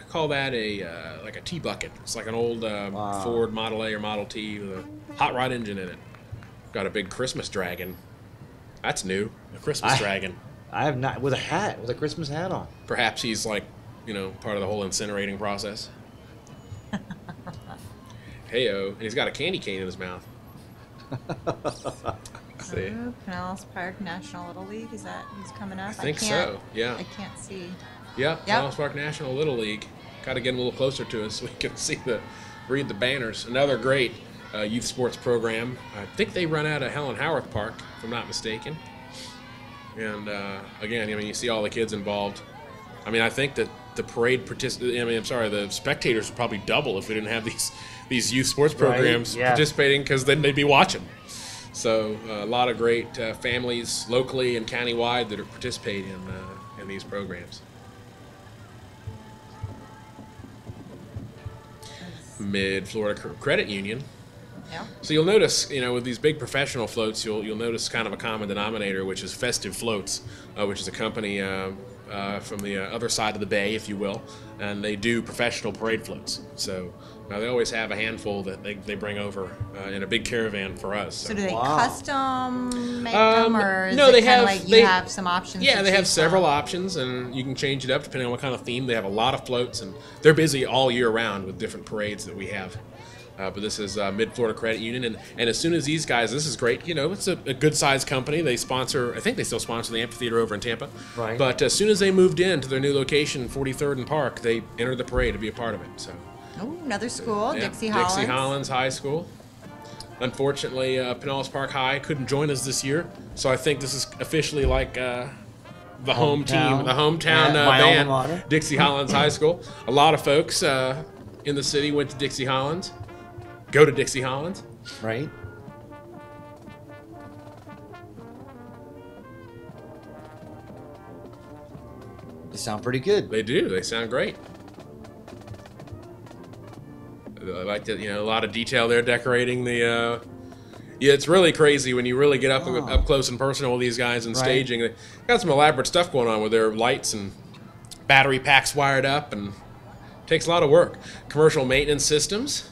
call that like a T bucket. It's like an old Ford Model A or Model T with a hot rod engine in it. Got a big Christmas dragon. That's new. A Christmas dragon. I have not, with a Christmas hat on. Perhaps he's like, part of the whole incinerating process. Heyo, and he's got a candy cane in his mouth. See. Oh, Pinellas Park National Little League, is that who's coming up? I think so, yeah. I can't see. Yep, Pinellas Park National Little League. Got to get a little closer to us so we can read the banners. Another great youth sports program. I think they run out of Helen Howarth Park, if I'm not mistaken. And again, you see all the kids involved. I mean, I think that the spectators would probably double if we didn't have these youth sports programs participating, because then they'd be watching. So a lot of great families locally and countywide that are participating in these programs. Mid-Florida Credit Union. Yeah. So you'll notice, with these big professional floats, you'll notice kind of a common denominator, which is Festive Floats, which is a company from the other side of the bay, if you will, and they do professional parade floats. So they always have a handful that they bring over in a big caravan for us. So do they custom make them, or is no, it they kind have of like you have some options? Yeah, to they have choose several from? options, and you can change it up depending on what kind of theme. They have a lot of floats, and they're busy all year round with different parades that we have. But this is Mid-Florida Credit Union, and as soon as these guys, this is great, it's a good-sized company. They sponsor, I think they still sponsor the amphitheater over in Tampa. Right. But as soon as they moved into their new location, 43rd and Park, they entered the parade to be a part of it. So. Oh, another school, Yeah, Dixie Hollins. Dixie Hollins High School. Unfortunately, Pinellas Park High couldn't join us this year, so I think this is officially like the home team, the hometown my band, alma mater. Dixie Hollins High School. A lot of folks in the city went to Dixie Hollins. Go to Dixie Hollins. Right. They sound pretty good. They do. They sound great. I like that. A lot of detail there, decorating the. Yeah, it's really crazy when you really get up close and personal with these guys and staging. They got some elaborate stuff going on with their lights and battery packs wired up, and it takes a lot of work. Commercial maintenance systems.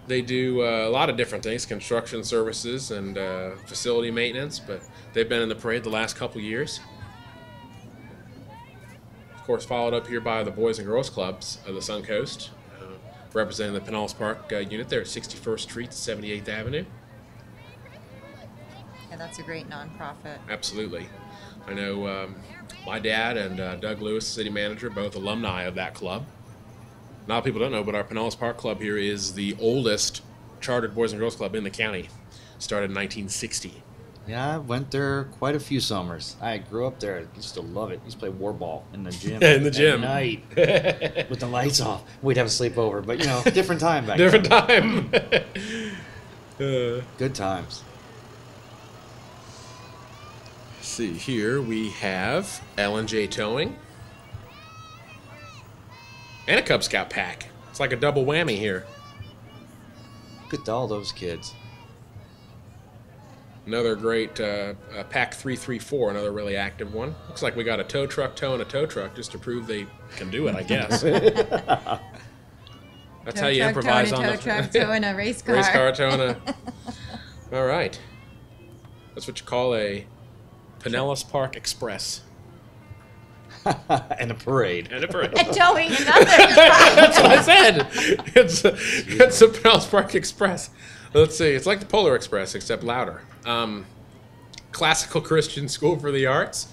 They do a lot of different things, construction services and facility maintenance, but they've been in the parade the last couple years. Of course, followed up here by the Boys and Girls Clubs of the Suncoast, representing the Pinellas Park unit there at 61st Street, 78th Avenue. Yeah, that's a great nonprofit. Absolutely. I know my dad and Doug Lewis, city manager, both alumni of that club. A lot of people don't know, but our Pinellas Park Club here is the oldest chartered Boys and Girls Club in the county. Started in 1960. Yeah, I went there quite a few summers. I grew up there. I used to love it. I used to play war ball in the gym. In the gym. At night. With the lights off. We'd have a sleepover, but different time back Different then. time. Good times. See, here we have L&J Towing. And a Cub Scout pack. It's like a double whammy here. Look at all those kids. Another great pack 334, another really active one. Looks like we got a tow truck towing a tow truck just to prove they can do it, I guess. That's how you improvise on the tow truck towing a race car. Race car towing a. All right. That's what you call a Pinellas Park Express. And a parade. And a parade. And towing another. That's what I said. It's a Pinellas Park Express. Let's see. It's like the Polar Express, except louder. Classical Christian School for the Arts.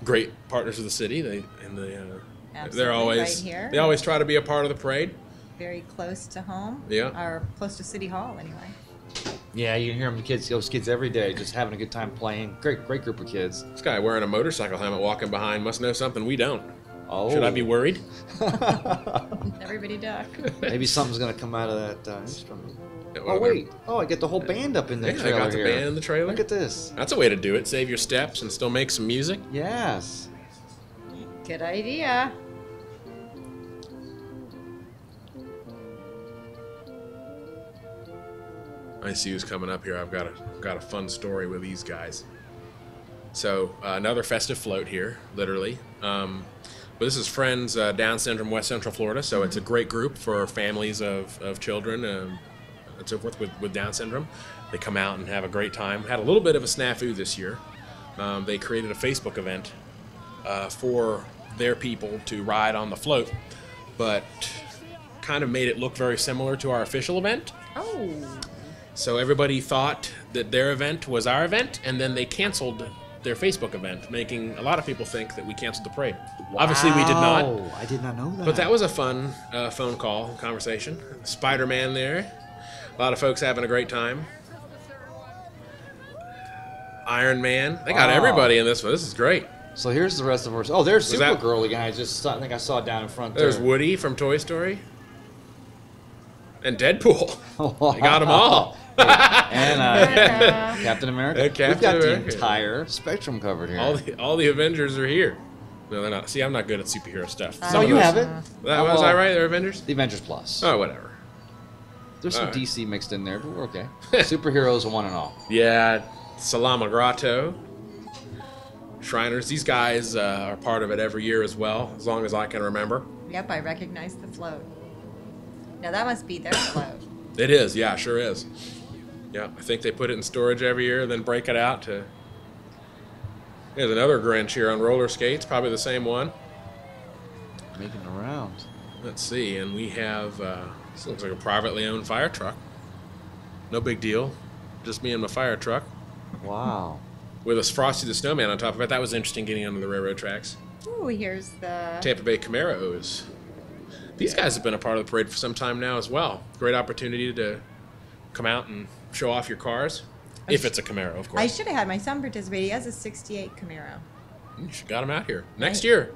Great partners of the city. They're always right here. They always try to be a part of the parade. Very close to home. Yeah. Or close to City Hall, anyway. Yeah, you can hear those kids every day, just having a good time playing. Great group of kids. This guy wearing a motorcycle helmet walking behind must know something we don't. Oh. Should I be worried? Everybody duck. Maybe something's going to come out of that instrument. Yeah, Oh, wait. Oh, I get the whole band up in the Yeah, I trailer got the here. band in the trailer. Look at this. That's a way to do it. Save your steps and still make some music. Yes. Good idea. I see who's coming up here. I've got a fun story with these guys. So another festive float here, literally. But this is Friends Down Syndrome West Central Florida, so it's a great group for families of children and so forth with Down syndrome. They come out and have a great time. Had a little bit of a snafu this year. They created a Facebook event for their people to ride on the float, but kind of made it look very similar to our official event. Oh. So everybody thought that their event was our event, and then they canceled their Facebook event, making a lot of people think that we canceled the parade. Obviously, we did not. Oh, I did not know that. But that was a fun phone call conversation. Spider-Man there. A lot of folks having a great time. Iron Man. They got everybody in this one. This is great. So here's the rest of our... Oh, there's Was that- Supergirl again. I think I saw it down in front there. There's Woody from Toy Story. And Deadpool. They got them all. And Captain America. Captain We've got America. the entire spectrum covered here. All the Avengers are here. No, they're not. See, I'm not good at superhero stuff. Oh, you have it? Was I right? They're Avengers? The Avengers Plus. Oh, whatever. There's some all right. DC mixed in there, but we're okay. Superheroes one and all. Yeah, Salamagrato. Shriners. These guys are part of it every year as well, as long as I can remember. Yep, I recognize the float. Now that must be their float. It is, yeah, sure is. Yeah, I think they put it in storage every year, then break it out to... There's another Grinch here on roller skates, probably the same one. Making the rounds. Let's see, and we have, this looks like a privately owned fire truck. No big deal, just me and my fire truck. Wow. With a Frosty the Snowman on top of it. That was interesting getting under the railroad tracks. Ooh, here's the... Tampa Bay Camaros. These guys have been a part of the parade for some time now as well. Great opportunity to come out and show off your cars. If it's a Camaro, of course. I should have had my son participate. He has a 68 Camaro. You should got him out here. Next year.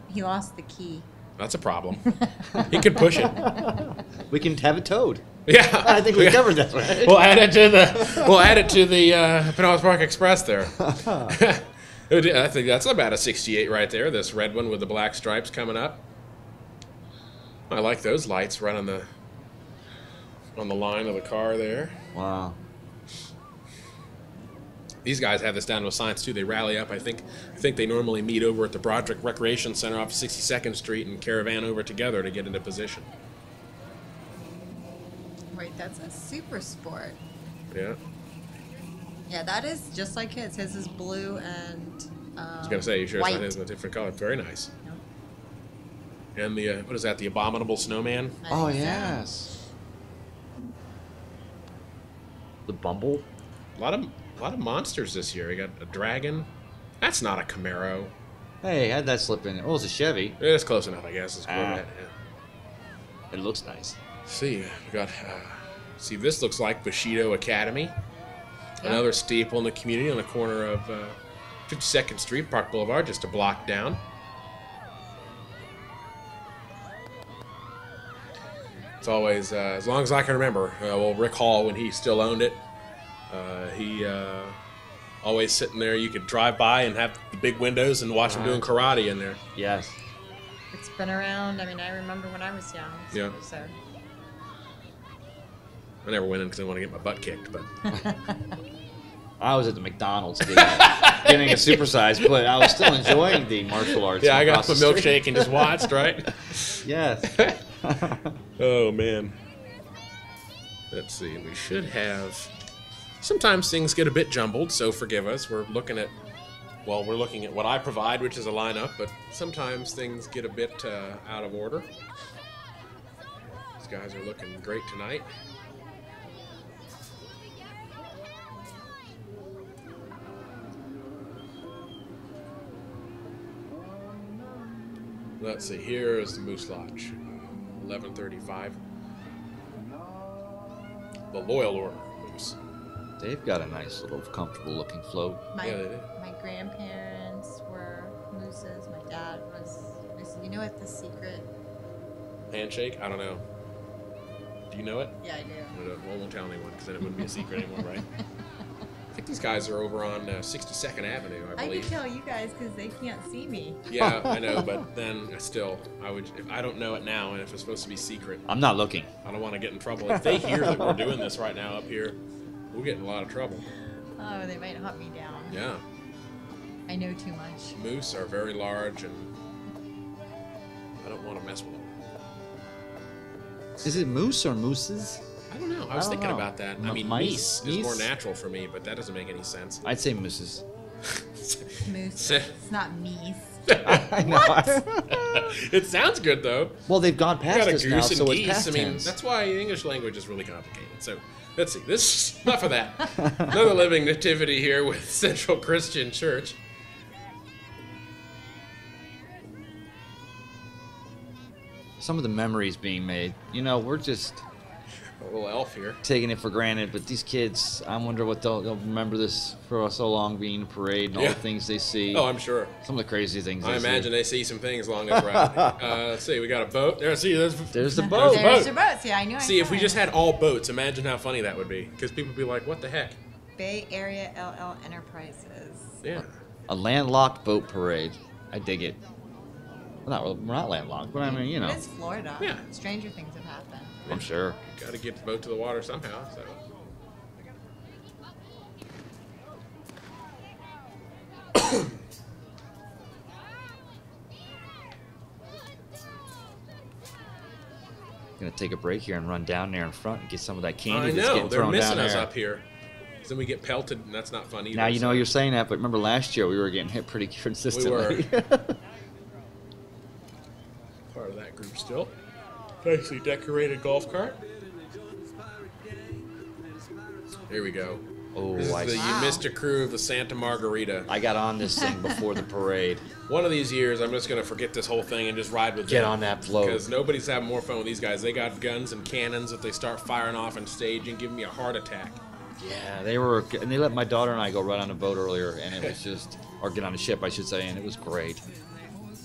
He lost the key. That's a problem. He could push it. We can have it towed. Yeah. I think we covered that, right? We'll add it to the Pinellas Park Express there. I think that's about a 68 right there. This red one with the black stripes coming up. I like those lights right on the line of the car there. Wow. These guys have this down to a science too. They rally up. I think they normally meet over at the Broderick Recreation Center off 62nd Street and caravan over together to get into position. Wait, that's a Super Sport. Yeah. Yeah, that is just like his. His is blue and I was gonna say, you sure it's white. not his in a different color? Very nice. And the what is that? The Abominable Snowman. Oh, yes. The Bumble? A lot of monsters this year. We got a dragon. That's not a Camaro. Hey, how'd that slip in? Oh, it's a Chevy. It's close enough, I guess. It's Corvette. Yeah. It looks nice. See, we got. See, this looks like Bushido Academy. Another staple in the community on the corner of 52nd Street, Park Boulevard, just a block down. It's always, as long as I can remember, well, Rick Hall, when he still owned it, he always sitting there. You could drive by and have the big windows and watch him doing karate in there. Yes. It's been around. I mean, I remember when I was young. Yeah. So. I never went in because I didn't want to get my butt kicked, but I was at the McDonald's getting a supersize, but I was still enjoying the martial arts. yeah, I got across my the street. milkshake and just watched, right? Yes. Oh, man. Let's see. We should have... Sometimes things get a bit jumbled, so forgive us. We're looking at what I provide, which is a lineup, but sometimes things get a bit out of order. These guys are looking great tonight. Let's see, here is the Moose Lodge, 1135. The Loyal Order Moose. They've got a nice little comfortable looking float. My, Yeah, they do. my grandparents were mooses. My dad was. You know what the secret? Handshake? I don't know. Do you know it? Yeah, I do. I won't tell anyone because then it wouldn't be a secret anymore, right? I think these guys are over on 62nd Avenue, I I believe. can tell you guys because they can't see me. Yeah, I know, but then still, I don't know it now, and if it's supposed to be secret, I'm not looking. I don't want to get in trouble. If they hear that we're doing this right now up here, we'll get in a lot of trouble. Oh, they might hunt me down. Yeah. I know too much. Moose are very large, and I don't want to mess with them. Is it moose or mooses? I don't know. I was don't thinking know. about that. I mean, Mice? meese is more Meese? natural for me, but that doesn't make any sense. I'd say mooses. Moose. It's not meese. I know. It sounds good, though. Well, they've gone We past got a us goose now, and so it's geese. past I mean, tense. that's why English language is really complicated. So, let's see. This enough of that. Another living nativity here with Central Christian Church. Some of the memories being made. You know, we're just A little elf here. taking it for granted, but these kids, I wonder what they'll remember this for so long being a parade and all Yeah. the things they see. Oh, I'm sure. Some of the crazy things I they imagine see. they see some things long as we're out. Let's see. We got a boat. There's There's the boat. There's your boats. Yeah, I knew. See, I if we saw just it. had all boats, imagine how funny that would be. Because people would be like, what the heck? Bay Area LL Enterprises. Yeah. A landlocked boat parade. I dig it. We're not landlocked, but I mean, you know, It's Florida. Yeah. Stranger things have happened. I'm sure. Got to get the boat to the water somehow. So. Gonna take a break here and run down there in front and get some of that candy I that's know getting they're thrown missing down us there. up here. Then we get pelted, and that's not fun either. Now you know so. you're saying that, but remember last year we were getting hit pretty consistently. We were. Part of that group still. Nicely decorated golf cart. Here we go. Oh, This is I the Mr. Crew of the Santa Margarita. I got on this thing before the parade. One of these years, I'm just going to forget this whole thing and just ride with Get them. on that float. Because nobody's having more fun with these guys. They got guns and cannons that they start firing off on stage and giving me a heart attack. Yeah, they were, and they let my daughter and I go ride on a boat earlier, and it was just, or get on a ship, I should say, and it was great.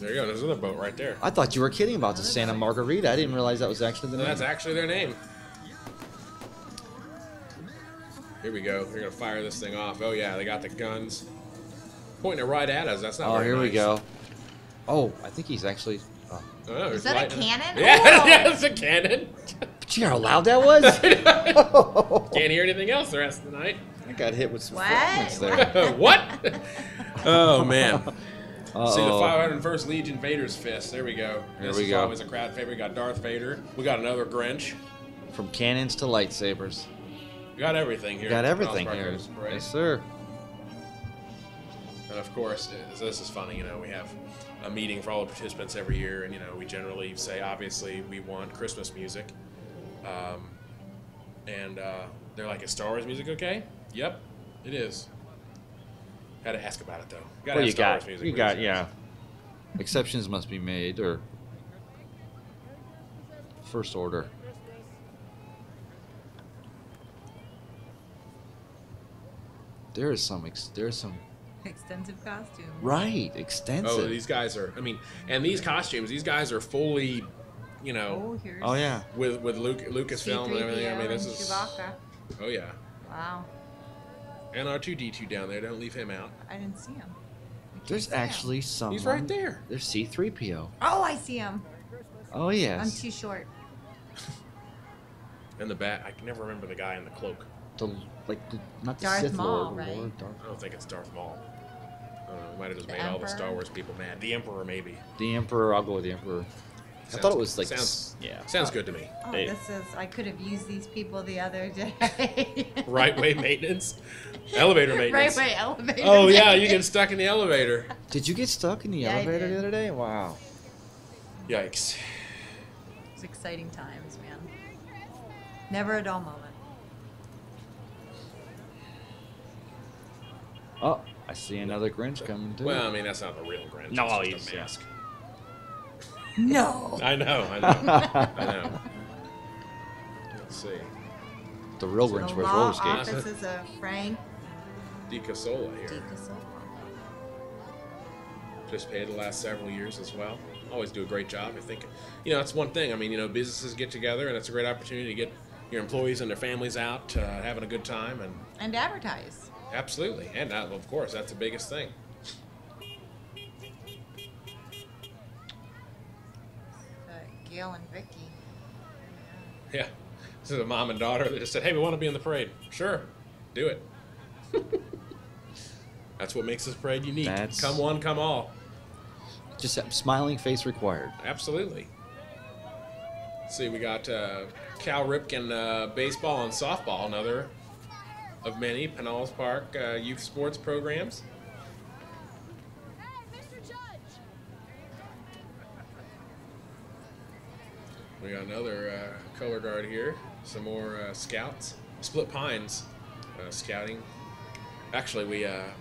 There you go. There's another boat right there. I thought you were kidding about the Santa Margarita. I didn't realize that was actually the name. That's actually their name. Here we go. They're going to fire this thing off. Oh, yeah, they got the guns. Pointing it right at us. That's not Oh, very here we nice. go. Oh, I think he's actually. Oh. Oh, no, Is it's that a lightning. cannon? Yeah, Oh. yeah, it's a cannon. But you know how loud that was? Can't hear anything else the rest of the night. I got hit with some What? fragments there. What? Oh, man. Uh-oh. See the 501st Legion Vader's Fist. There we go. There This we is go. always a crowd favorite. We got Darth Vader. We got another Grinch. From cannons to lightsabers. We got everything here. Got at everything Miles here. Parker's Parade. Yes, sir. And of course, this is funny. You know, we have a meeting for all the participants every year, and you know, we generally say, obviously, we want Christmas music. And they're like, "Is Star Wars music okay?" Yep, it is. Got to ask about it though. Got to Well, have Star Wars music. you for got, these yeah. guys. Exceptions must be made, or first order. There's some Extensive costume. right extensive. Oh, these guys are. I mean, and these costumes. These guys are fully, you know, Oh, here's Oh yeah. with Lucasfilm and everything. I mean, this and is. Chewbacca. Oh yeah. Wow. And R2D2 down there. Don't leave him out. I didn't see him. There's actually some. He's right there. There's C-3PO. Oh, I see him. Oh yes. I'm too short. And the bat. I can never remember the guy in the cloak. Not the Darth Sith Maul, Lord, right? Lord Darth. I don't think it's Darth Maul. I don't know. He might have just The made all the Emperor? Star Wars people mad. The Emperor, maybe. The Emperor. I'll go with the Emperor. I Sounds- thought it was like sounds- yeah. Sounds good to me. Oh, Hey. this is. I could have used these people the other day. Right way maintenance. Elevator Right maintenance. way elevator. Oh yeah, you maintenance. get stuck in the elevator. Did you get stuck in the Yeah, I elevator did. the other day? Wow. Yikes. It's exciting times, man. Never a dull moment. Oh, I see another Grinch coming too. Well, I mean that's not the real Grinch. No, it's just he's- a mask. No. I know. I know. Let's see. the real The Grinch wears law roller skates. offices of Frank Di Casola here. DiCasola. Participated the last several years as well. Always do a great job. I think, you know, that's one thing. I mean, you know, businesses get together, and it's a great opportunity to get your employees and their families out having a good time, and And advertise. absolutely, and of course, that's the biggest thing. Gail and Vicky. Yeah, this is a mom and daughter that just said, "Hey, we want to be in the parade." Sure, do it. That's what makes this parade unique. That's- Come one, come all. Just a smiling face required. Absolutely. Let's see, we got Cal Ripken baseball and softball, another of many Pinellas Park youth sports programs. We got another color guard here. Some more scouts. Split Pines scouting. Actually, I'm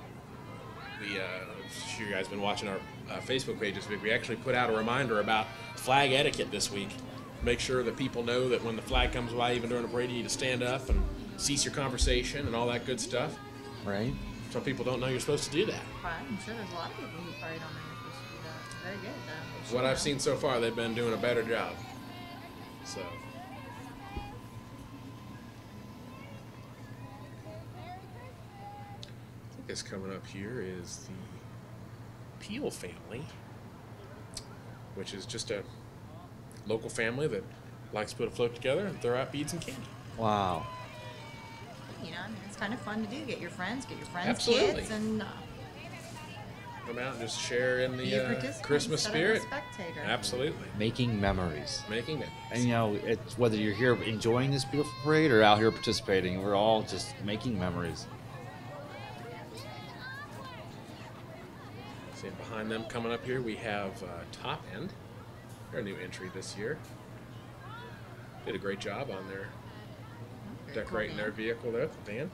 sure you guys have been watching our Facebook page this week. We actually put out a reminder about flag etiquette this week. Make sure that people know that when the flag comes by, even during a parade, you need to stand up and cease your conversation and all that good stuff. Right? Some people don't know you're supposed to do that. I'm sure there's a lot of people who probably don't know you're supposed to do that. Very good, though. What I've seen so far, they've been doing a better job. So. I think this coming up here is the Peel family, which is just a local family that likes to put a float together and throw out beads and candy. Wow. You know, I mean, it's kind of fun to do. Get your friends Absolutely. kids, and come out and just share in Be a the participant Christmas instead of a spirit. spectator. Absolutely. Making memories. Making it. And you know, it's whether you're here enjoying this beautiful parade or out here participating, we're all just making memories. See, behind them coming up here, we have Top End. They're a new entry this year. Did a great job on their decorating their vehicle there, the van.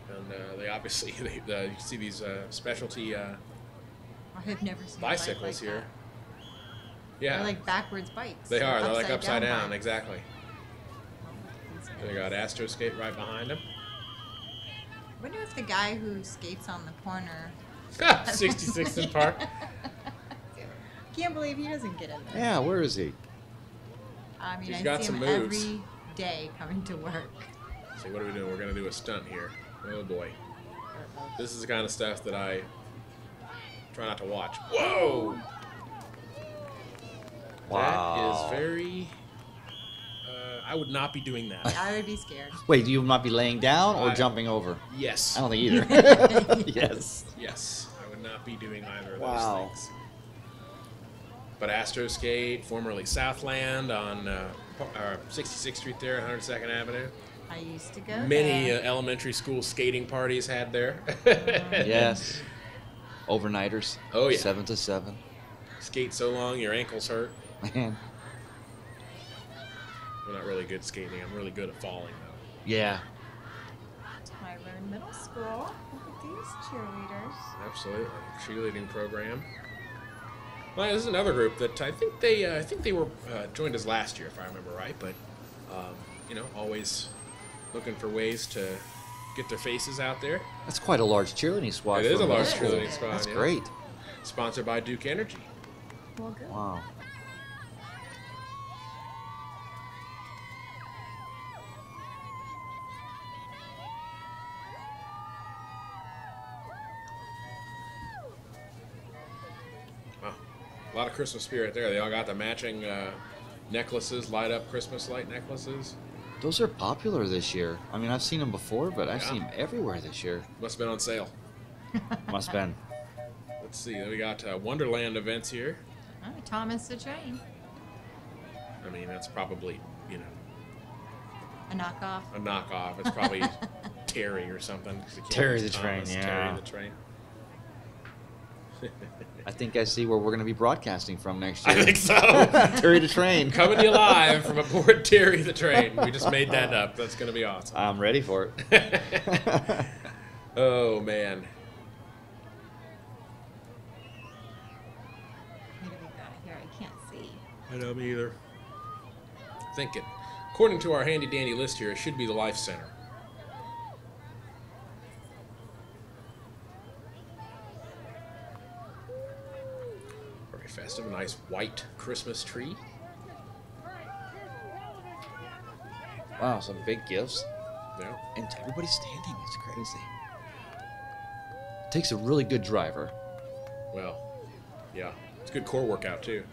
And they obviously, you can see these specialty I have never seen bicycles a bike like here. that. Yeah, They're like backwards bikes. they are. They're like upside down. bikes. Exactly. They got Astro Skate right behind them. I wonder if the guy who skates on the corner. 66th and Park. Can't believe he doesn't get in there. Yeah, where is he? I mean, He's I got see some him moves. every day coming to work. See, what are we doing? We're going to do a stunt here. Oh boy. This is the kind of stuff that I try not to watch. Whoa! Wow. That is very... I would not be doing that. I would be scared. Wait, do you not be laying down or I- jumping over? Yes. I don't think either. Yes. Yes. I would not be doing either of Wow. those things. But Astro Skate, formerly Southland on 66th Street there, 102nd Avenue. I used to go Many there. elementary school skating parties had there. Yes. Overnighters. Oh, yeah. 7 to 7. Skate so long your ankles hurt. Man. I'm not really good at skating. I'm really good at falling, though. Yeah. Tyrone Middle School. Look at these cheerleaders. Absolutely. Cheerleading program. Well, this is another group that I think they were joined us last year, if I remember right. But you know, always looking for ways to get their faces out there. That's quite a large cheerleading squad. It is for a large middle school. cheerleading squad. That's yeah. great. Sponsored by Duke Energy. Well, good. Wow. Wow, a lot of Christmas spirit there. They all got the matching necklaces, light up Christmas light necklaces. Those are popular this year. I mean, I've seen them before, but I've Yeah. seen them everywhere this year. Must have been on sale. Must have been. Let's see. We got Wonderland events here. Oh, Thomas the Train. I mean, that's probably, you know, A knockoff. a knockoff. It's probably Terry or something. 'cause the kid Terry was the Train, Thomas, yeah. Terry the Train. I think I see where we're going to be broadcasting from next year. I think so. Terry the Train. Coming to you live from aboard Terry the Train. We just made that up. That's going to be awesome. I'm ready for it. Oh, man. What do we got here? I can't see. I don't either. Thinking. According to our handy dandy list here, it should be the Life Center. Very festive. A nice white Christmas tree. Wow, some big gifts. Yeah. And everybody's standing. It's crazy. Takes a really good driver. Well, yeah. It's a good core workout, too.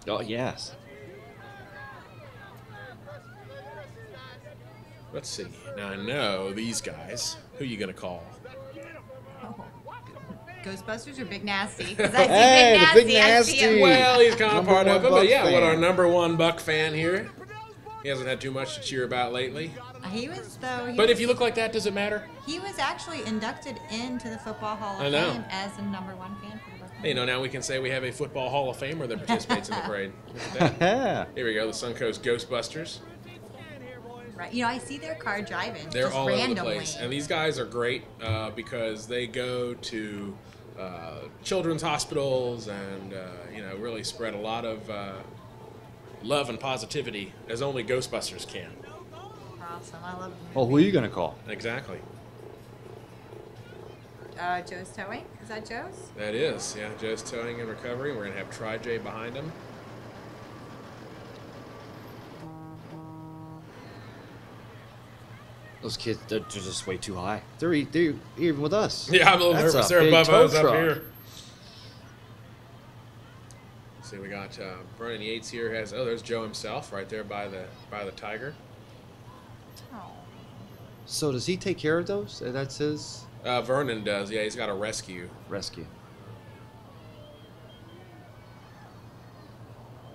Oh, yes. Let's see. Now, I know these guys. Who are you going to call? Oh. Ghostbusters or Big Nasty? 'Cause I see Hey, the Big I see him. Nasty. Well, he's kind of Number part of one it, but Buck yeah, what fan. our number one Buck fan here. He hasn't had too much to cheer about lately. He was though. He But was, if you look like that, does it matter? he was actually inducted into the Football Hall I of know. Fame as the number one fan for the Buccaneers. You know, now we can say we have a football Hall of Famer that participates in the parade. Look at that. Here we go, the Suncoast Ghostbusters. Right. You know, I see their car driving. They're just all randomly. over the place. And these guys are great because they go to children's hospitals and, you know, really spread a lot of love and positivity as only Ghostbusters can. Awesome. I love them. Well, who are you going to call? Exactly. Joe's Towing. Is that Joe's? That is, yeah. Joe's towing and recovery. We're going to have Tri-J behind him. Those kids, they're just way too high. They're even with us. Yeah, I'm a little That's nervous. a They're big above tow us up truck. here. See, we got Brian Yates here. There's Joe himself right there by the Tiger. Oh. So does he take care of those? That's his Vernon does. Yeah, he's got a rescue. rescue.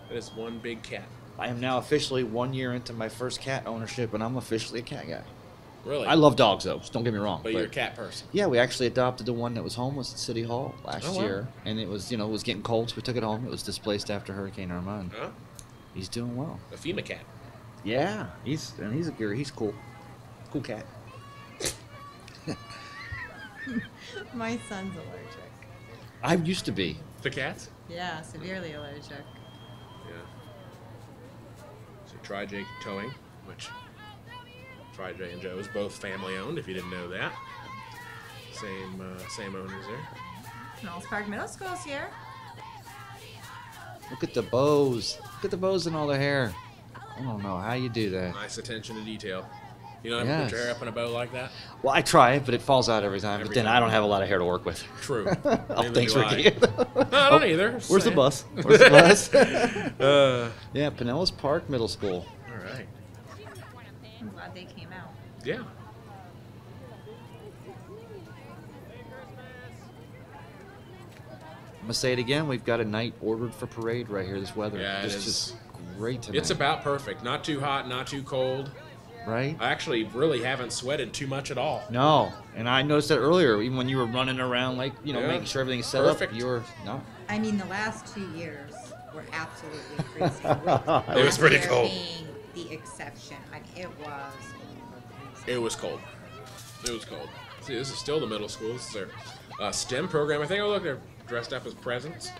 That is one big cat. I am now officially 1 year into my first cat ownership, and I'm officially a cat guy. Really? I love dogs, though. So don't get me wrong. But you're a cat person. Yeah, we actually adopted the one that was homeless at City Hall last Oh, wow. year, and it was, it was getting cold, so we took it home. It was displaced after Hurricane Irma. Huh? He's doing well. A FEMA cat. Yeah, he's cool. Cool cat. My son's allergic. I used to be. The cats? Yeah, severely allergic. Yeah. So Tri-J Towing, which Tri-J and Joe is both family owned, if you didn't know that. Same owners there. Pinellas Park Middle School's here. Look at the bows. Look at the bows in all their hair. I don't know how you do that. Nice attention to detail. You don't ever Yes. put your hair up in a bow like that? Well, I try, but it falls out every time. Every but then time. I don't have a lot of hair to work with. True. Oh, Neither thanks, do I. Ricky. No, I don't either. Just Where's the saying. bus? Where's the bus? Yeah. Pinellas Park Middle School. All right. I'm glad they came out. Yeah. I'm gonna say it again. We've got a night ordered for parade right here. This weather, Yeah, it it's is. just great tonight. It's about perfect. Not too hot, not too cold. right. I actually really haven't sweated too much at all. No, and I noticed that earlier, even when you were running around, like Yeah. making sure everything's set Perfect. up. You were not. I mean, the last 2 years were absolutely freezing. It was pretty Last year cold. being the exception. I mean, it was freezing. It was cold. It was cold. See, this is still the middle school. This is their STEM program. I think. Oh, look, they're dressed up as presents.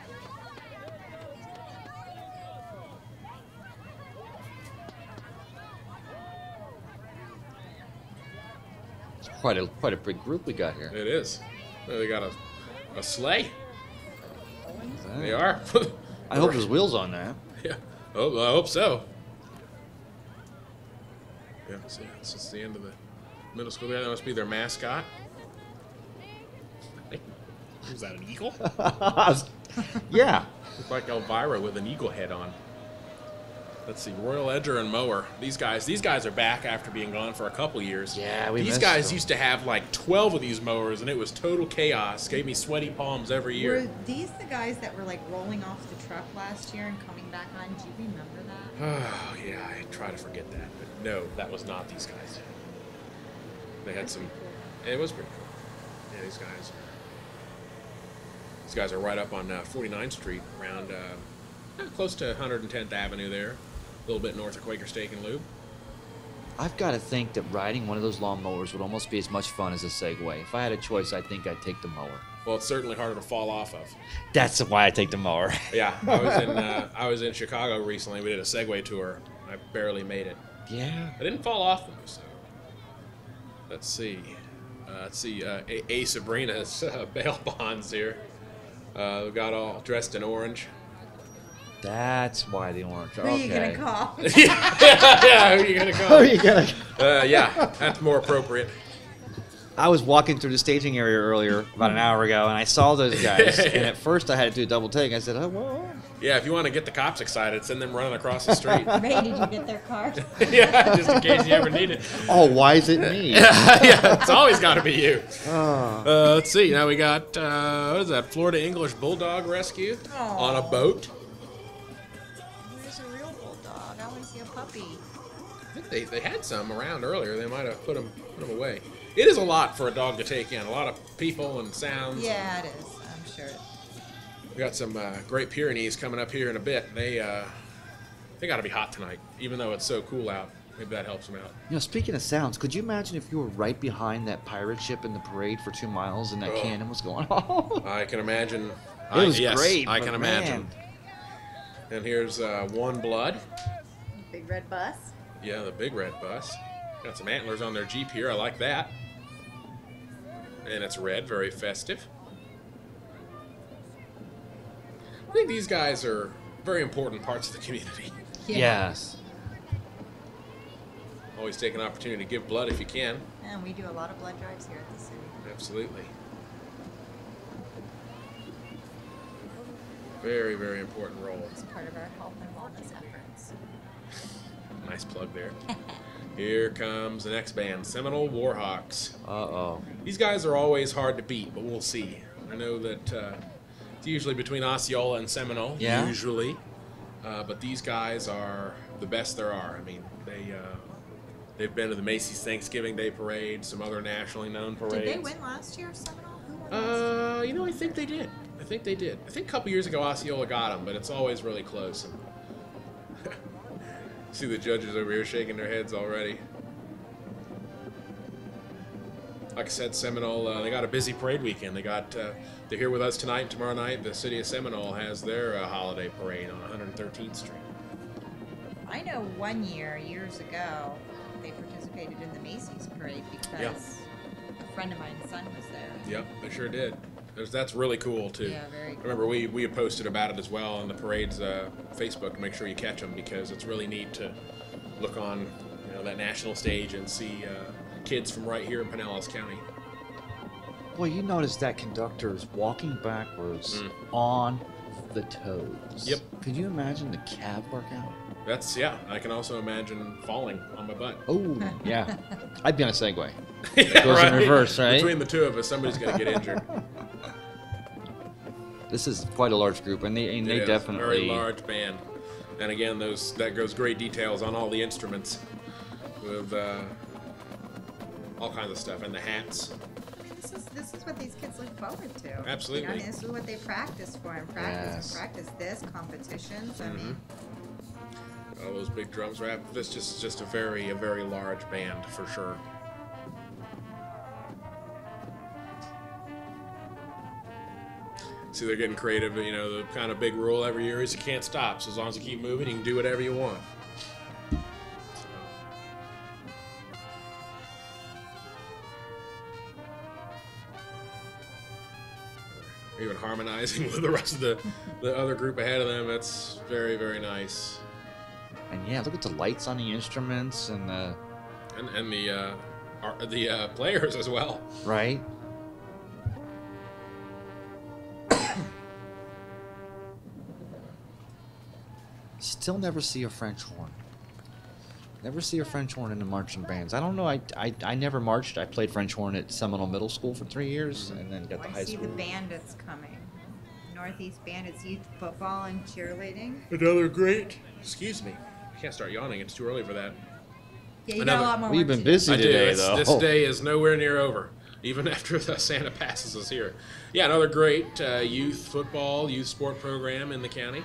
It's quite a big group we got here. It is. Oh, they got a sleigh. They are. I hope there's wheels on that. Yeah. Oh, I hope so. Yeah, so this is the end of the middle school there. That must be their mascot. Is that an eagle? Yeah. Looks like Elvira with an eagle head on. Let's see, Royal Edger and Mower. These guys are back after being gone for a couple years. Yeah, we These missed guys them. used to have like 12 of these mowers, and it was total chaos. Gave me sweaty palms every year. Were these the guys that were like rolling off the truck last year and coming back on? Do you remember that? Oh, yeah, I try to forget that. But no, that was not these guys. They had some... It was pretty cool. Yeah, these guys are right up on 49th Street, around close to 110th Avenue there. A little bit north of Quaker Steak and Lube. I've got to think that riding one of those lawnmowers would almost be as much fun as a Segway. If I had a choice, I think I'd take the mower. Well, it's certainly harder to fall off of. That's why I take the mower. Yeah, I was in Chicago recently. We did a Segway tour. I barely made it. Yeah. I didn't fall off though. So let's see. A Sabrina's bail bonds here. We got all dressed in orange. That's why the orange. Who are you gonna call? Yeah, who are you gonna call? Who are you gonna? Yeah, that's more appropriate. I was walking through the staging area earlier, about an hour ago, and I saw those guys. And at first, I had to do a double take. I said, "Oh, whoa." Yeah, if you want to get the cops excited, send them running across the street. Ray, did you get their card? Yeah, just in case you ever need it. Oh, why is it me? Yeah, it's always got to be you. Oh. Let's see. Now we got what is that? Florida English Bulldog Rescue on a boat. Where's a real bulldog? I want to see a puppy. I think they had some around earlier. They might have put them away. It is a lot for a dog to take in. A lot of people and sounds. Yeah, it is. I'm sure. We got some Great Pyrenees coming up here in a bit. They got to be hot tonight, even though it's so cool out. Maybe that helps them out. Speaking of sounds, could you imagine if you were right behind that pirate ship in the parade for 2 miles and that cannon was going off? I can imagine. It was yes, great. I but can imagine. man. And here's One Blood. Big red bus. Yeah, the big red bus. Got some antlers on their Jeep here. I like that. And it's red, very festive. I think these guys are very important parts of the community. Yes. Always take an opportunity to give blood if you can. And we do a lot of blood drives here at the city. Absolutely. Very, very important role. It's part of our health and wellness efforts. Nice plug there. Here comes the next band, Seminole Warhawks. Uh-oh. These guys are always hard to beat, but we'll see. I know that it's usually between Osceola and Seminole, Yeah. usually. But these guys are the best there are. I mean, they've been to the Macy's Thanksgiving Day Parade, some other nationally known parades. Did they win last year, Seminole? Who won last year? I think they did. I think a couple years ago Osceola got them, but it's always really close. And see the judges over here shaking their heads already. Like I said, Seminole, they got a busy parade weekend. They're here with us tonight and tomorrow night. The city of Seminole has their holiday parade on 113th Street. I know one year, years ago, they participated in the Macy's parade because a friend of mine's son was there. Yep, they sure did. That's really cool too. Yeah, very cool. Remember, we had posted about it as well on the parade's Facebook. Make sure you catch them because it's really neat to look on that national stage and see kids from right here in Pinellas County. Well, you notice that conductor is walking backwards on the toes. Yep. Could you imagine the calf workout? I can also imagine falling on my butt. Oh, yeah. I'd be on a Segway. Yeah, Goes in reverse, right? Between the two of us, somebody's going to get injured. This is quite a large group, and they It is definitely a very large band. And again, that goes great details on all the instruments with all kinds of stuff, and the hats. I mean, this is what these kids look forward to. Absolutely. You know, this is what they practice for and practice and practice this, competitions. I mean, All those big drums rap. This is just a very large band for sure. See, they're getting creative. The kind of big rule every year is you can't stop. So as long as you keep moving, you can do whatever you want. Even harmonizing with the rest of the other group ahead of them. That's very, very nice. And yeah, look at the lights on the instruments and the... And the players as well. Right? Still never see a French horn. Never see a French horn in the marching bands. I don't know. I never marched. I played French horn at Seminole Middle School for 3 years, and then got to I high see school. the bandits coming. Northeast Bandits youth football and cheerleading. Another great. Excuse me. I can't start yawning. It's too early for that. Yeah, you got a lot more We've work been to do. busy I do. today, though. This day is nowhere near over, even after the Santa passes us here. Yeah, another great youth football, youth sport program in the county.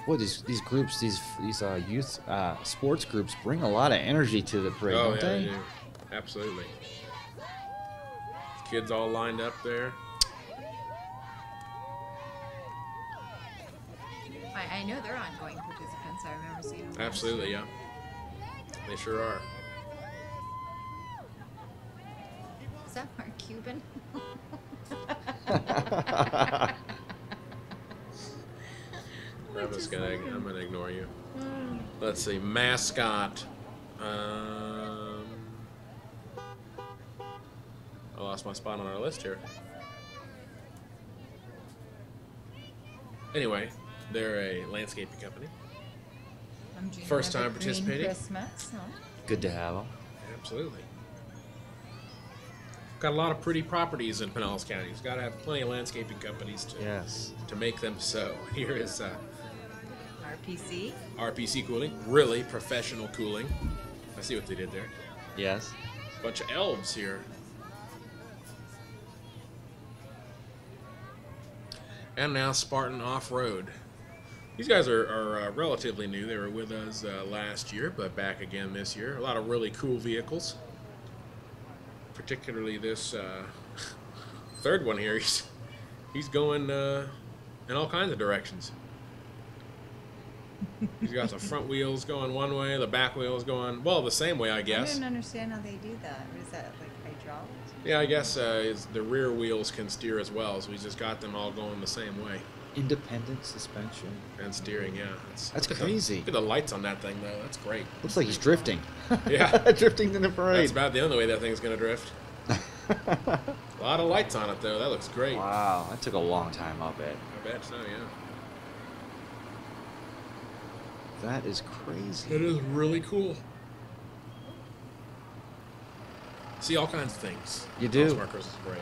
Boy, these groups, these youth sports groups bring a lot of energy to the parade, don't They they? do. Absolutely. Kids all lined up there. I know they're ongoing participants. I remember seeing them. Absolutely, yeah. They sure are. Is that Mark Cuban? I'm gonna ignore you. Let's see, mascot. I lost my spot on our list here. Anyway, they're a landscaping company. I'm June First time Evergreen participating? Christmas. Huh? Good to have them. Absolutely. Got a lot of pretty properties in Pinellas County. It's got to have plenty of landscaping companies to make them so. Here is RPC. RPC cooling, really professional cooling. I see what they did there. Yes. Bunch of elves here. And now Spartan Off-Road. These guys are relatively new. They were with us last year, but back again this year. A lot of really cool vehicles. Particularly this third one here. He's going in all kinds of directions. He's got the front wheels going one way, the back wheels going, well, the same way, I I guess. didn't understand how they do that. Is that like hydraulics? Yeah, I guess the rear wheels can steer as well, so we just got them all going the same way. Independent suspension. And steering, yeah. That's crazy. Look at the lights on that thing, though. That's great. Looks like he's drifting. Yeah. Drifting in the parade. That's about the only way that thing's going to drift. A lot of lights on it, though. That looks great. Wow, that took a long time, I'll bet. I bet so, yeah. That is crazy. It is really cool. See all kinds of things. You do. Smart Christmas Parade.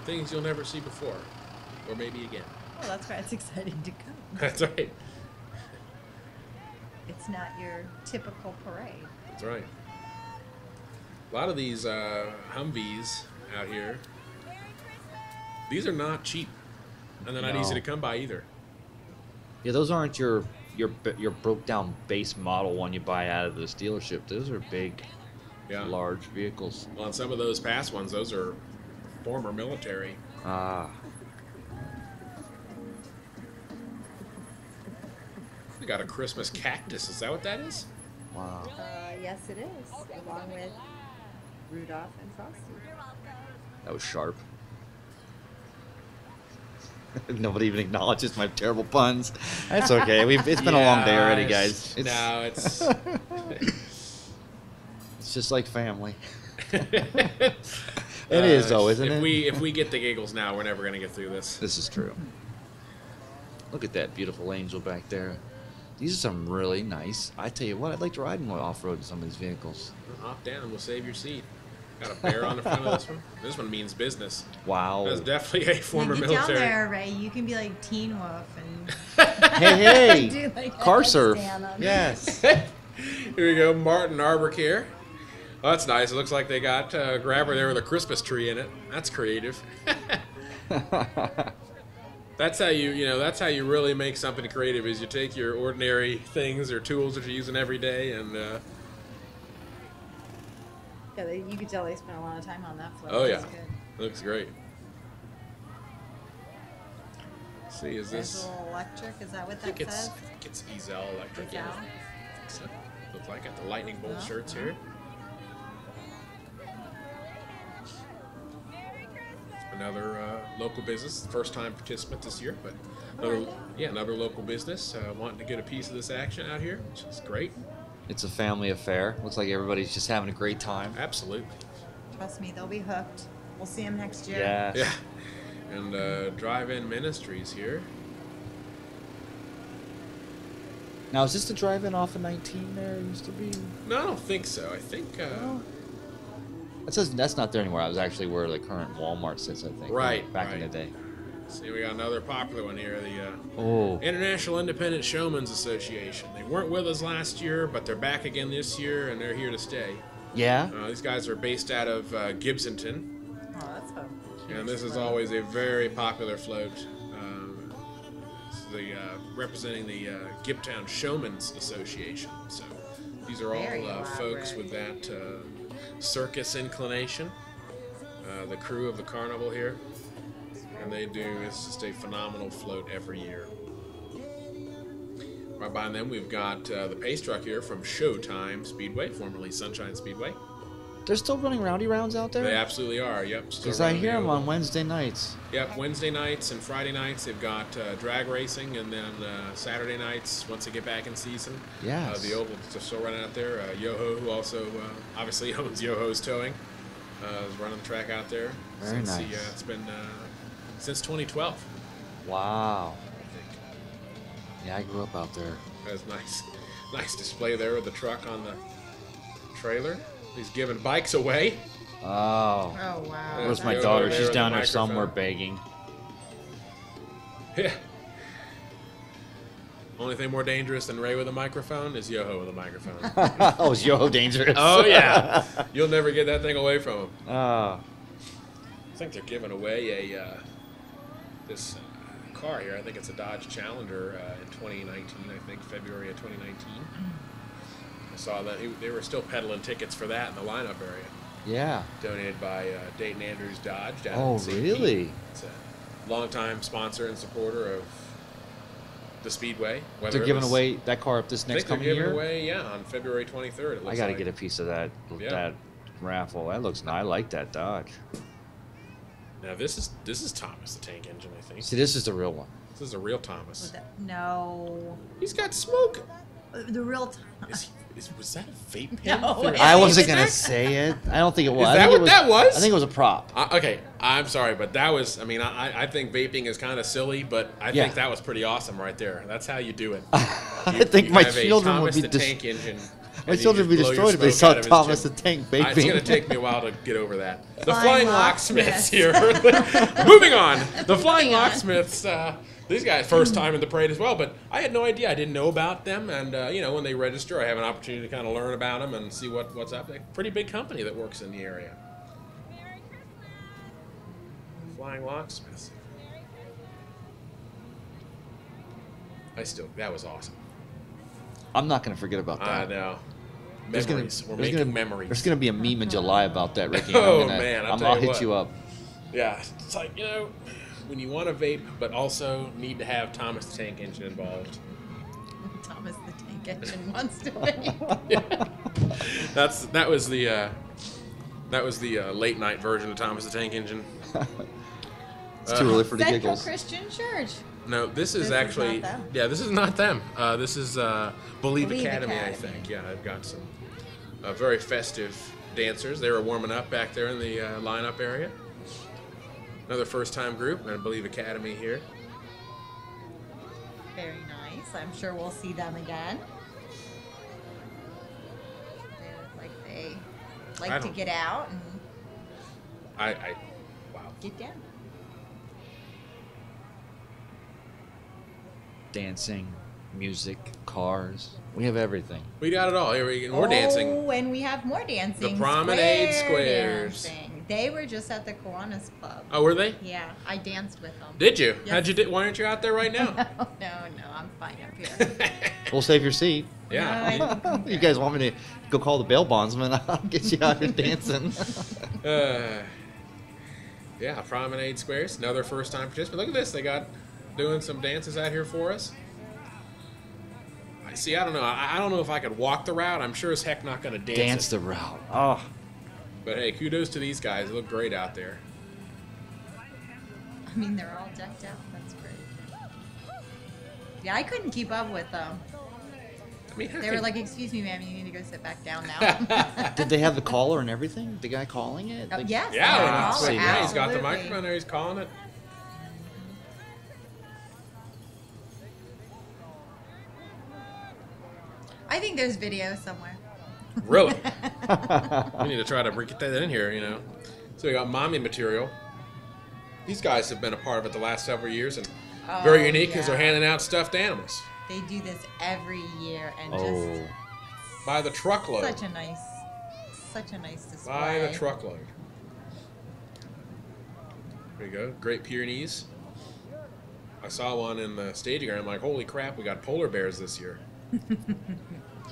Things you'll never see before. Or maybe again. Well, that's why it's exciting to come. That's right. It's not your typical parade. That's right. A lot of these Humvees out here, these are not cheap. And they're not easy to come by either. Yeah, those aren't your broke down base model one you buy out of this dealership. Those are big, large vehicles. Well, on some of those past ones, those are former military. Ah. We got a Christmas cactus. Is that what that is? Wow. Yes, it is, along with Rudolph and Frosty. That was sharp. Nobody even acknowledges my terrible puns. That's okay. It's been a long day already, guys. It's just like family. It is, though, isn't it? If we get the giggles now, we're never going to get through this. This is true. Look at that beautiful angel back there. These are some really nice. I tell you what, I'd like to ride off-road in some of these vehicles. Hop down and we'll save your seat. Got a bear on the front of this one. This one means business. Wow. That's definitely a former get military. down there, Ray. You can be like Teen Wolf and hey, do like car a surf. headstand on Yes. Here we go, Martin Arbor here. Oh, that's nice. It looks like they got a grabber there with a Christmas tree in it. That's creative. That's how that's how you really make something creative. Is you take your ordinary things or tools that you're using every day and. Yeah, you could tell they spent a lot of time on that float. Oh yeah, That's good. looks great. Let's see, is There's this? a little electric. Is that what I think that says? it's Ezel Electric. Ezel? Yeah. I think so. Looks like got the lightning bolt shirts here. Another local business, first time participant this year, but another local business wanting to get a piece of this action out here, which is great. It's a family affair. Looks like everybody's just having a great time. Absolutely. Trust me, they'll be hooked. We'll see them next year. Yes. Yeah. And Drive-In Ministries here. Now, is this the drive-in off of 19 there? It used to be? No, I don't think so. I think... It says that's not there anymore. I was actually where the current Walmart sits, I think. Right. Back in the day. See, we got another popular one here, the Oh. International Independent Showmen's Association. They weren't with us last year, but they're back again this year, and they're here to stay. Yeah? These guys are based out of Gibsonton. Oh, that's fun. And this is always a very popular float. This is representing the Gibtown Showmen's Association. So these are Very all folks with that circus inclination. The crew of the carnival here. And it's just a phenomenal float every year. Right behind them, we've got the pace truck here from Showtime Speedway, formerly Sunshine Speedway. They're still running rowdy rounds out there? They absolutely are, yep. Because I hear them on Wednesday nights. Yep, Wednesday nights and Friday nights they've got drag racing, and then Saturday nights, once they get back in season, Yes. the Oval is still running out there. Yoho, who also obviously owns Yoho's Towing, is running the track out there. Very since nice. It's been since 2012, Wow. I think. Yeah, I grew up out there. That's nice. Nice display there with the truck on the trailer. He's giving bikes away. Oh. Oh, wow. Where's my Yoho daughter? there She's with down the there somewhere microphone. begging. Yeah. Only thing more dangerous than Ray with a microphone is Yoho with a microphone. Oh, is Yoho dangerous? Oh yeah, you'll never get that thing away from him. Oh. I think they're giving away this car here. I think it's a Dodge Challenger in 2019. I think February of 2019. I saw that they were still peddling tickets for that in the lineup area. Yeah. Donated by Dayton Andrews Dodge down Oh, in St. Pete. really? It's a longtime sponsor and supporter of the Speedway. They're giving away that car up this I next think they're coming giving year? away, on February 23rd. It looks I got to like. get a piece of that Yeah. that raffle. That looks nice. I like that Dodge. Now this is Thomas the Tank Engine, I think. See, this is the real one. This is a real Thomas. No. He's got smoke. The real Was that a vape pen? No, I wasn't gonna say it. I don't think it was. Is that what that was? I think it was a prop. Okay, I'm sorry, but that was. I mean, I think vaping is kind of silly, but I think that was pretty awesome right there. That's how you do it. I think my children would be tank engine. my children would be destroyed if they saw Thomas the Tank vaping. It's going to take me a while to get over that. The Flying Flying Locksmiths Locksmiths. here. Moving on. The Flying Locksmiths. These guys, first time in the parade as well, but I had no idea. I didn't know about them, and when they register, I have an opportunity to kind of learn about them and see what's up. They're a pretty big company that works in the area. Flying Locksmiths. That was awesome. I'm not gonna forget about that. I know. Memories. We're making memories. There's gonna be a meme in July about that, Ricky. Oh, man, I'll hit you up. Yeah, it's like, when you want to vape, but also need to have Thomas the Tank Engine involved. Thomas the Tank Engine wants to vape. That was the late night version of Thomas the Tank Engine. It's too early for the Central giggles. Christian Church. No, this is This is actually not them. this is not them. This is Believe Academy, I Academy. think. Yeah, I've got some very festive dancers. They were warming up back there in the lineup area. Another first-time group, and I Believe Academy here. Very nice. I'm sure we'll see them again. They look like they I like to don't- get out and Wow. get down. Dancing, music, cars. We have everything. We got it all. Here we're dancing. Oh, and we have more dancing. The Promenade Square Squares. dancing. They were just at the Kiwanis Club. Oh, were they? Yeah, I danced with them. Did you? Yes. How'd you? Why aren't you out there right now? No, I'm fine up here. We'll save your seat. Yeah. No, I think I'm You guys want me to go call the bail bondsman? I'll get you out here dancing. Yeah, Promenade Squares. Another first-time participant. Look at this. They got doing some dances out here for us. See, I don't know. I don't know if I could walk the route. I'm sure as heck not going to dance. Dance it. the route. Oh, But hey, kudos to these guys. They look great out there. I mean, they're all decked out. That's great. Yeah, I couldn't keep up with them. I mean, They were like, "Excuse me, ma'am, you need to go sit back down now." did they have the caller and everything? The guy calling it? Oh, Like- yes. yeah, they when were you all see, yeah, he's got the absolutely. microphone there. He's calling it. I think there's video somewhere. Really? We need to try to get that in here, So we got mommy material. These guys have been a part of it the last several years, and very unique because they're handing out stuffed animals They do this every year, and Oh, by the truckload. just such a nice display. By the truckload. There you go. Great Pyrenees. I saw one in the staging area. I'm like, holy crap, we got polar bears this year.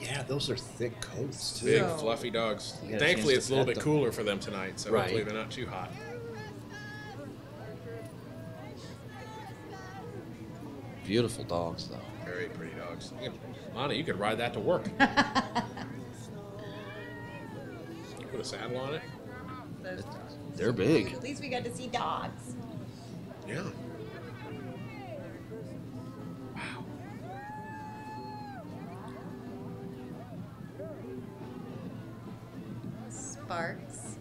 Yeah, those are thick coats too. Big, So- fluffy dogs. You got a Thankfully, chance it's to a little pet bit them. cooler for them tonight, so Right. hopefully they're not too hot. beautiful dogs, though. Very pretty dogs. Lana, you could ride that to work. Put a saddle on it. Those dogs. They're big. At least we got to see dogs. Yeah. Wow. Sparks.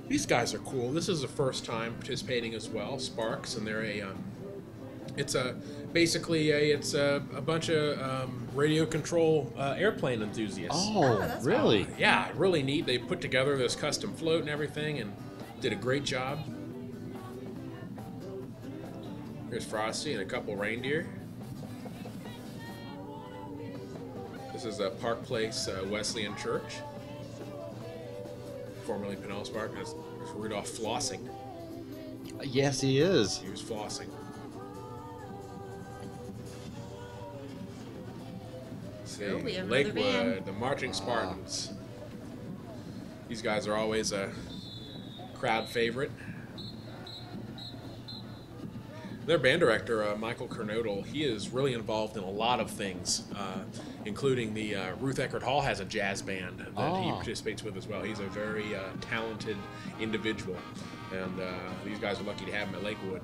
These guys are cool. This is the first time participating as well, Sparks, and they're it's a bunch of radio control airplane enthusiasts. Oh, that's really? Yeah, really neat. They put together this custom float and everything, and did a great job. Here's Frosty and a couple reindeer. This is Park Place Wesleyan Church, formerly Pinellas Park. There's Rudolph flossing. Yes, he is. He was flossing. See, Oh, we have another Lakewood, band. the Marching Spartans. These guys are always a crowd favorite. Their band director, Michael Kernodle, he is really involved in a lot of things, including the Ruth Eckerd Hall has a jazz band that he participates with as well. He's a very talented individual, and these guys are lucky to have him at Lakewood.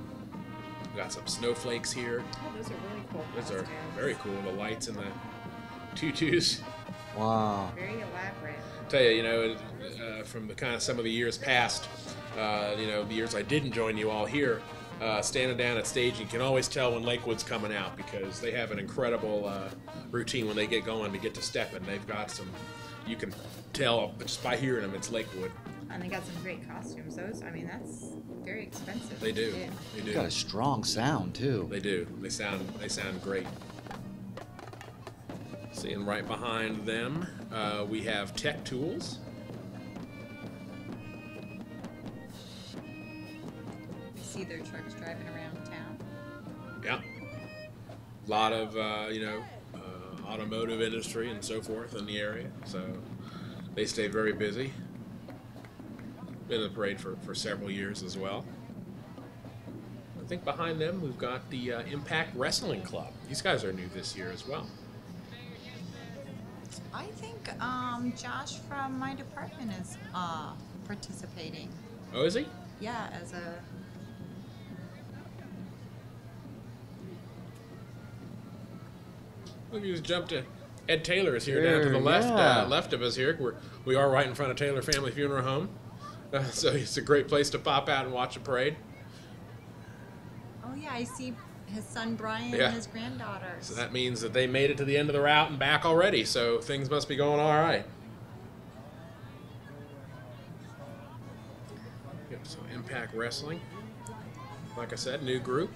We've got some snowflakes here. Oh, those are really cool. Those are very cool. The lights in the tutus. Wow. Very elaborate. Tell you, from the kind of some of the years past, the years I didn't join you all here, standing down at stage, you can always tell when Lakewood's coming out because they have an incredible routine when they get going to get to stepping. They've got some, you can tell just by hearing them, it's Lakewood. And they got some great costumes. That's very expensive. They do. They They do. got a strong sound too. They do. They sound great. Seeing right behind them, we have Tech Tools. You see their trucks driving around town. Yeah. A lot of, automotive industry and so forth in the area. So they stay very busy. Been in the parade for several years as well. I think behind them we've got the Impact Wrestling Club. These guys are new this year as well. I think Josh from my department is participating. Oh, is he? Yeah, as a Look, you just jumped to Ed Taylor is here down to the left left of us here. We are right in front of Taylor Family Funeral Home. So it's a great place to pop out and watch a parade. Oh yeah, I see his son Brian Yeah. and his granddaughters. So that means that they made it to the end of the route and back already. So things must be going all right. Yep, so Impact Wrestling. Like I said, new group.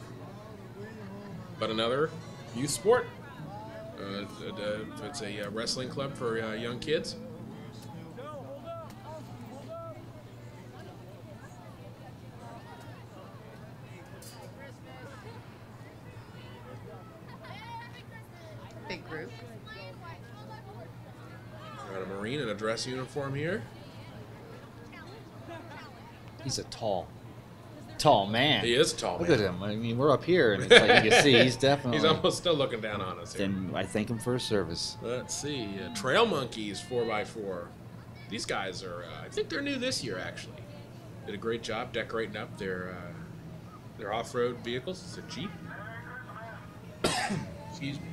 But another youth sport. It's a wrestling club for young kids. Big group. Got a Marine in a dress uniform here. He's a tall man. He is a tall Look man. at him. I mean, we're up here, and it's like you can see he's definitely. He's almost still looking down on us here. Then I thank him for his service. Let's see. Trail Monkeys 4x4. These guys are, I think they're new this year, actually. Did a great job decorating up their off-road vehicles. It's a Jeep. Excuse me.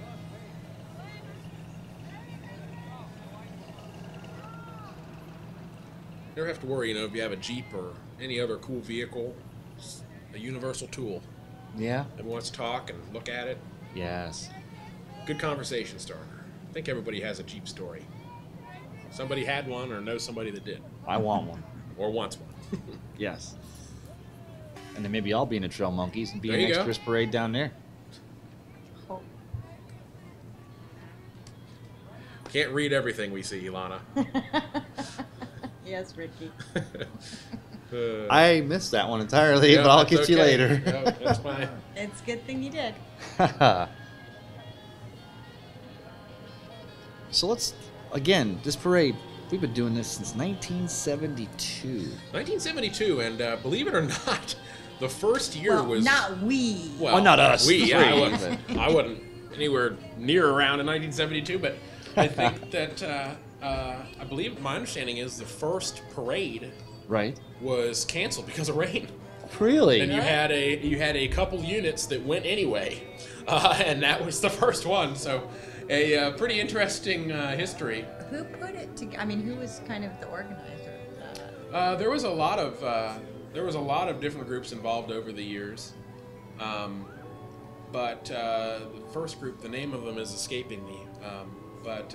You never have to worry, if you have a Jeep or any other cool vehicle, it's a universal tool. Yeah. Everyone wants to talk and look at it. Yes. Good conversation starter. I think everybody has a Jeep story. Somebody had one or knows somebody that did. I want one. Or wants one. Yes. And then maybe I'll be in the Trail Monkeys and be There in you next go. Chris Parade down there. Can't read everything we see, Ilana. Yes, Ricky. I missed that one entirely, No, but I'll that's get you okay. later. No, that's fine. It's a good thing you did. So let's, again, this parade, we've been doing this since 1972. 1972, and believe it or not, the first year Well, was not we. well, not us. We, Free, I wasn't anywhere near around in 1972, but I think that I believe my understanding is the first parade Right? was canceled because of rain. Really? And you had a couple units that went anyway, and that was the first one. So, a pretty interesting history. Who put it together? I mean, who was kind of the organizer of that? There was a lot of different groups involved over the years, but the first group, the name of them is escaping me, but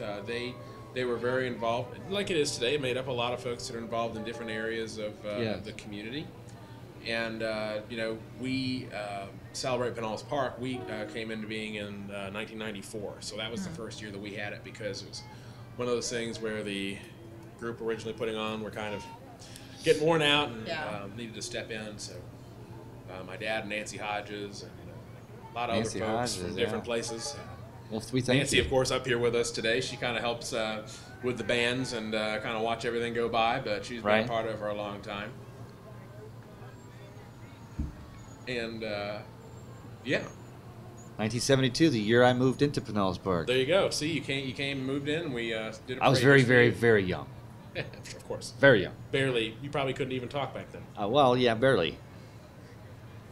they were very involved, like it is today. It made up a lot of folks that are involved in different areas of the community. And, we Celebrate Pinellas Park, we came into being in 1994. So that was the first year that we had it because it was one of those things where the group originally putting on were kind of getting worn out and needed to step in. So my dad and Nancy Hodges and a lot of Nancy other folks Hodges, from different places. Well, we thank Nancy, you. of course, up here with us today. She kind of helps with the bands and kind of watch everything go by, but she's been a part of it for a long time. And, 1972, the year I moved into Pinellas Park. there you go. See, you came and moved in, and we did a I was parade very, just for very, you. very young. Of course. Very young. Barely. You probably couldn't even talk back then. Well, yeah, barely.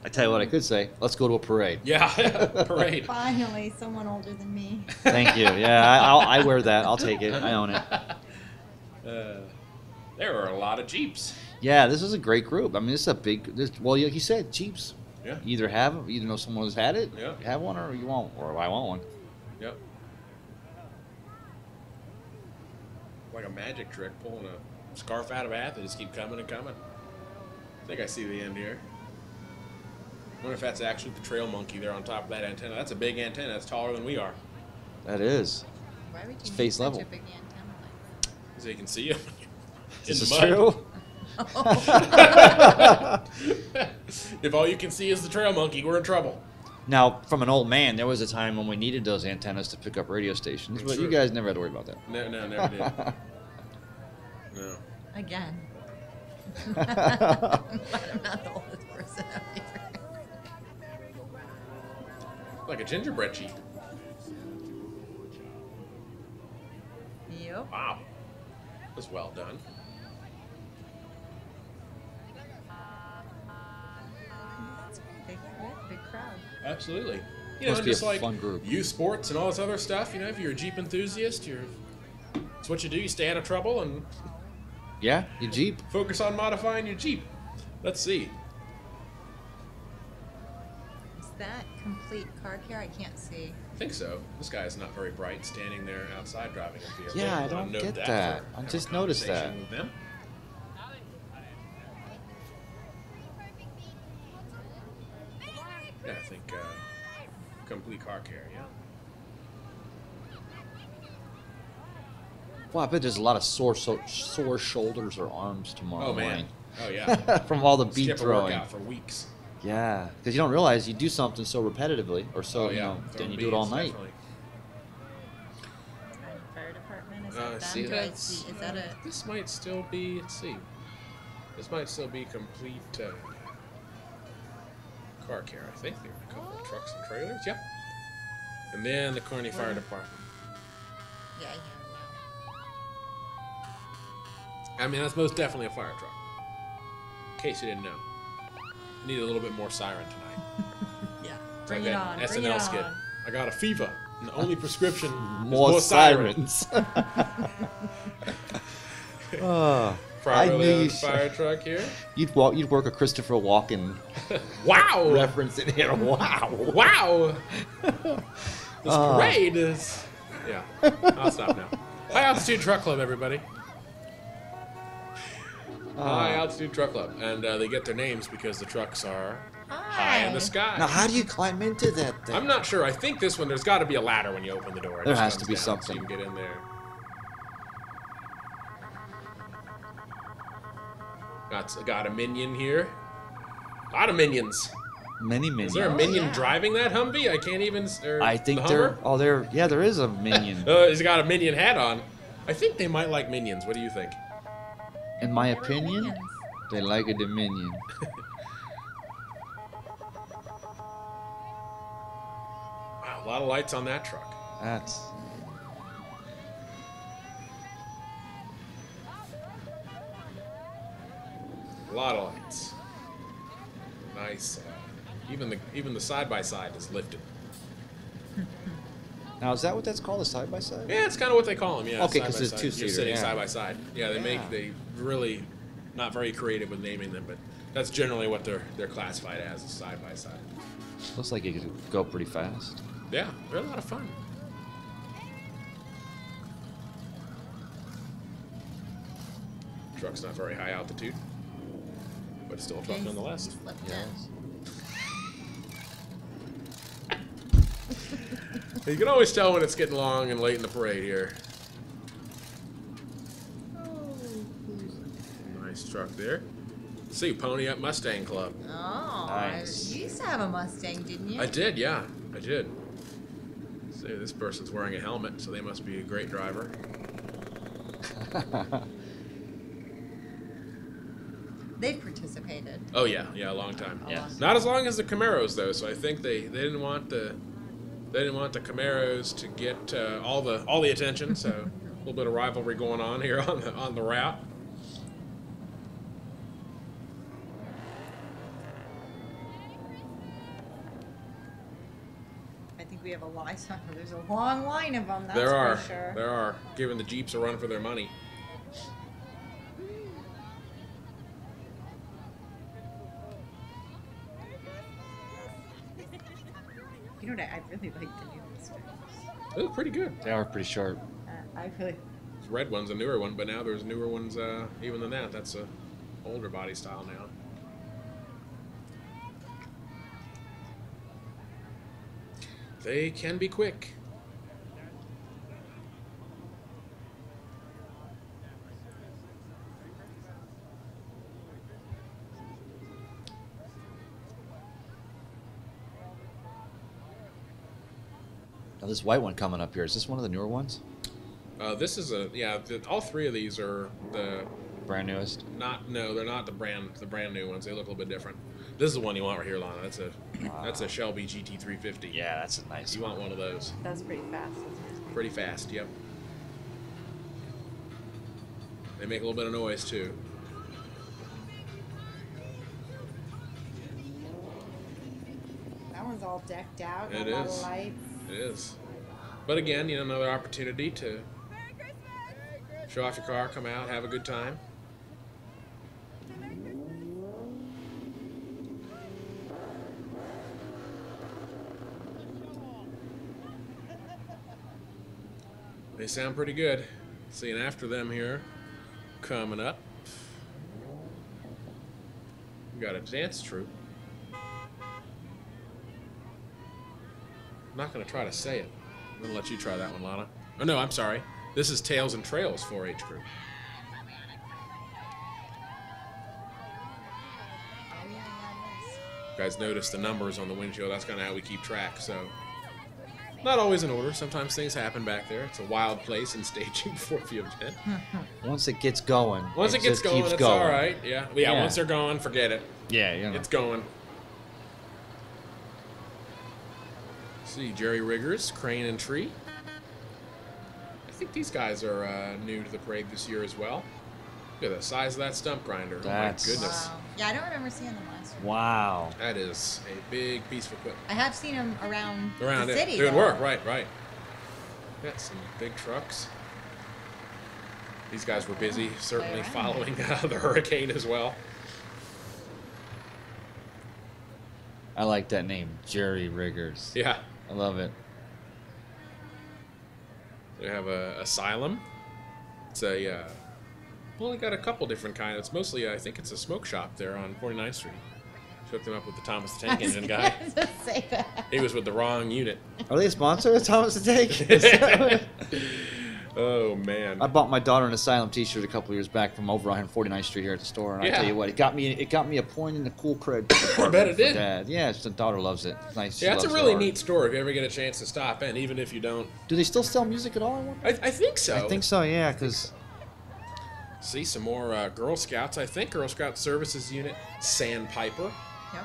I tell you what I could say. Let's go to a parade. Yeah, parade. Finally, someone older than me. Thank you. Yeah, I wear that. I'll take it. I own it. There are a lot of Jeeps. Yeah, this is a great group. I mean, this is a big. Well, like you said, Jeeps. Yeah. You either know someone who's had it, Yeah. have one, or you want, or I want one. Yep. Like a magic trick, pulling a scarf out of a hat. They just keep coming and coming. I think I see the end here. I wonder if that's actually the trail monkey there on top of that antenna. That's a big antenna. That's taller than we are. That is. Why would you It's need face such level. a big antenna like that? So you can see him. This is true. If all you can see is the trail monkey, we're in trouble. Now, from an old man, there was a time when we needed those antennas to pick up radio stations, but True. you guys never had to worry about that. No, never did. No. Again. But I'm not the oldest person out here. Like a gingerbread sheep. Yep. Wow. That's well done. That's great. Big crowd. Absolutely. You Must know, be just a like fun group. youth sports and all this other stuff. You know, if you're a Jeep enthusiast, it's what you do. You stay out of trouble and Yeah, your Jeep. focus on modifying your Jeep. Let's see. Is that complete car care? I can't see. I think so. This guy is not very bright, standing there outside driving a vehicle. Yeah, I I'll don't note get that that. for I our just noticed that. conversation with them. Yeah, I think complete car care. Yeah. Well, I bet there's a lot of sore shoulders or arms tomorrow Oh man. morning Oh yeah. from all the beat Skip a throwing. workout for weeks. Yeah, because you don't realize you do something so repetitively, or so Oh yeah. you know, Throwing then you do it all beads, night. definitely. Fire department, is that See, them? Do I that's, see? Is that a... This might still be. Let's see. This might still be complete car care. I think there are a couple of trucks and trailers. Yep. And then the Kearney Fire Department. Yeah, yeah, I mean, that's most definitely a fire truck. In case you didn't know. Need a little bit more siren tonight. yeah. It's Bring like it that on. Bring SNL it skit. on. I got a fever, and the only prescription is More siren. sirens. Oh, I Properly knew owned you fire truck here. You'd work a Christopher Walken Wow! reference in here. Wow. Wow! This parade is. Yeah. I'll stop now. High Altitude Truck Club, everybody. High Altitude Truck Club. And they get their names because the trucks are high in the sky. Now, how do you climb into that thing? I'm not sure. I think this one, there's got to be a ladder when you open the door. It There just has comes to be down something. So you can get in there. Got a minion here. A lot of minions. Many minions. Is there a minion driving that Humvee? I can't even. I think the they're. Hummer? Yeah, there is a minion. He's got a minion hat on. I think they might like minions. What do you think? In my opinion, they like a Dominion. Wow, a lot of lights on that truck. That's. A lot of lights. Nice. Even the side by side is lifted. Now, is that what that's called, a side by side? Yeah, it's kind of what they call them. Yeah. Okay, side 'cause by it's side. two-seater, You're sitting yeah. side by side. Yeah, they really not very creative with naming them, but that's generally what they're classified as, side by side. Looks like it could go pretty fast. Yeah, they're a lot of fun. Truck's not very high altitude, but it's still a truck nonetheless. Yes. You can always tell when it's getting long and late in the parade here. Nice truck there. Let's see, Pony Up Mustang Club. Oh, Nice. you used to have a Mustang, didn't you? I did, yeah, I did. So this person's wearing a helmet, so they must be a great driver. They participated. Oh yeah, a long time. Yes. Not as long as the Camaros though, so I think they didn't want the Camaros to get all the attention. So a little bit of rivalry going on here on the route. think we have a line. There's a long line of them. That's There are. for sure. There are. Giving the Jeeps a run for their money. You know what? I really like the new ones. They look pretty good. They are pretty sharp. I really. This red one's a newer one, but now there's newer ones even than that. That's a older body style now. They can be quick. Now this white one coming up here, is this one of the newer ones? This is all three of these are the Brand newest? No, they're not the brand new ones. They look a little bit different. This is the one you want right here, Lana. That's a Shelby GT350. Yeah, that's a nice You want one of those. That's pretty fast. Pretty fast, yep. They make a little bit of noise too. That one's all decked out. It a lot is. of lights. It is. But again, another opportunity to show off your car, come out, have a good time. They sound pretty good. Seeing after them here, coming up, we got a dance troupe. I'm not going to try to say it. I'm going to let you try that one, Lana. Oh, no, I'm sorry. This is Tails and Trails 4-H group. You guys notice the numbers on the windshield. That's kind of how we keep track. So, not always in order. Sometimes things happen back there. It's a wild place in staging before the event. Once it gets going. Once it gets just going, keeps it's going. all right. Yeah. Once they're gone, forget it. Yeah, you know. It's going. See, Jerry Riggers, Crane and Tree. I think these guys are new to the parade this year as well. Look at the size of that stump grinder. That's... Oh my goodness. Wow. Yeah, I don't remember seeing them last year. Wow. That is a big piece of equipment. I have seen them around Around the it. city. Doing though. work, right. Got some big trucks. These guys were busy, certainly following the hurricane as well. I like that name, Jerry Riggers. Yeah. I love it. They have a Asylum. It's a only got a couple different kinds. It's mostly I think it's a smoke shop there on 49th Street. Hooked them up with the Thomas the Tank Engine guy. To say that. He was with the wrong unit. Are they a sponsor of Thomas the Tank? Oh man. I bought my daughter an Asylum T-shirt a couple years back from over on 49th Street here at the store, and I tell you what, it got me a point in the cool cred. I bet it did. Dad. Yeah, the daughter loves it. It's nice. Yeah, it's a really neat store if you ever get a chance to stop in, even if you don't. Do they still sell music at all? I think so. I think so. Yeah, because. See some more Girl Scouts. I think Girl Scout Services Unit, Sandpiper. Yep.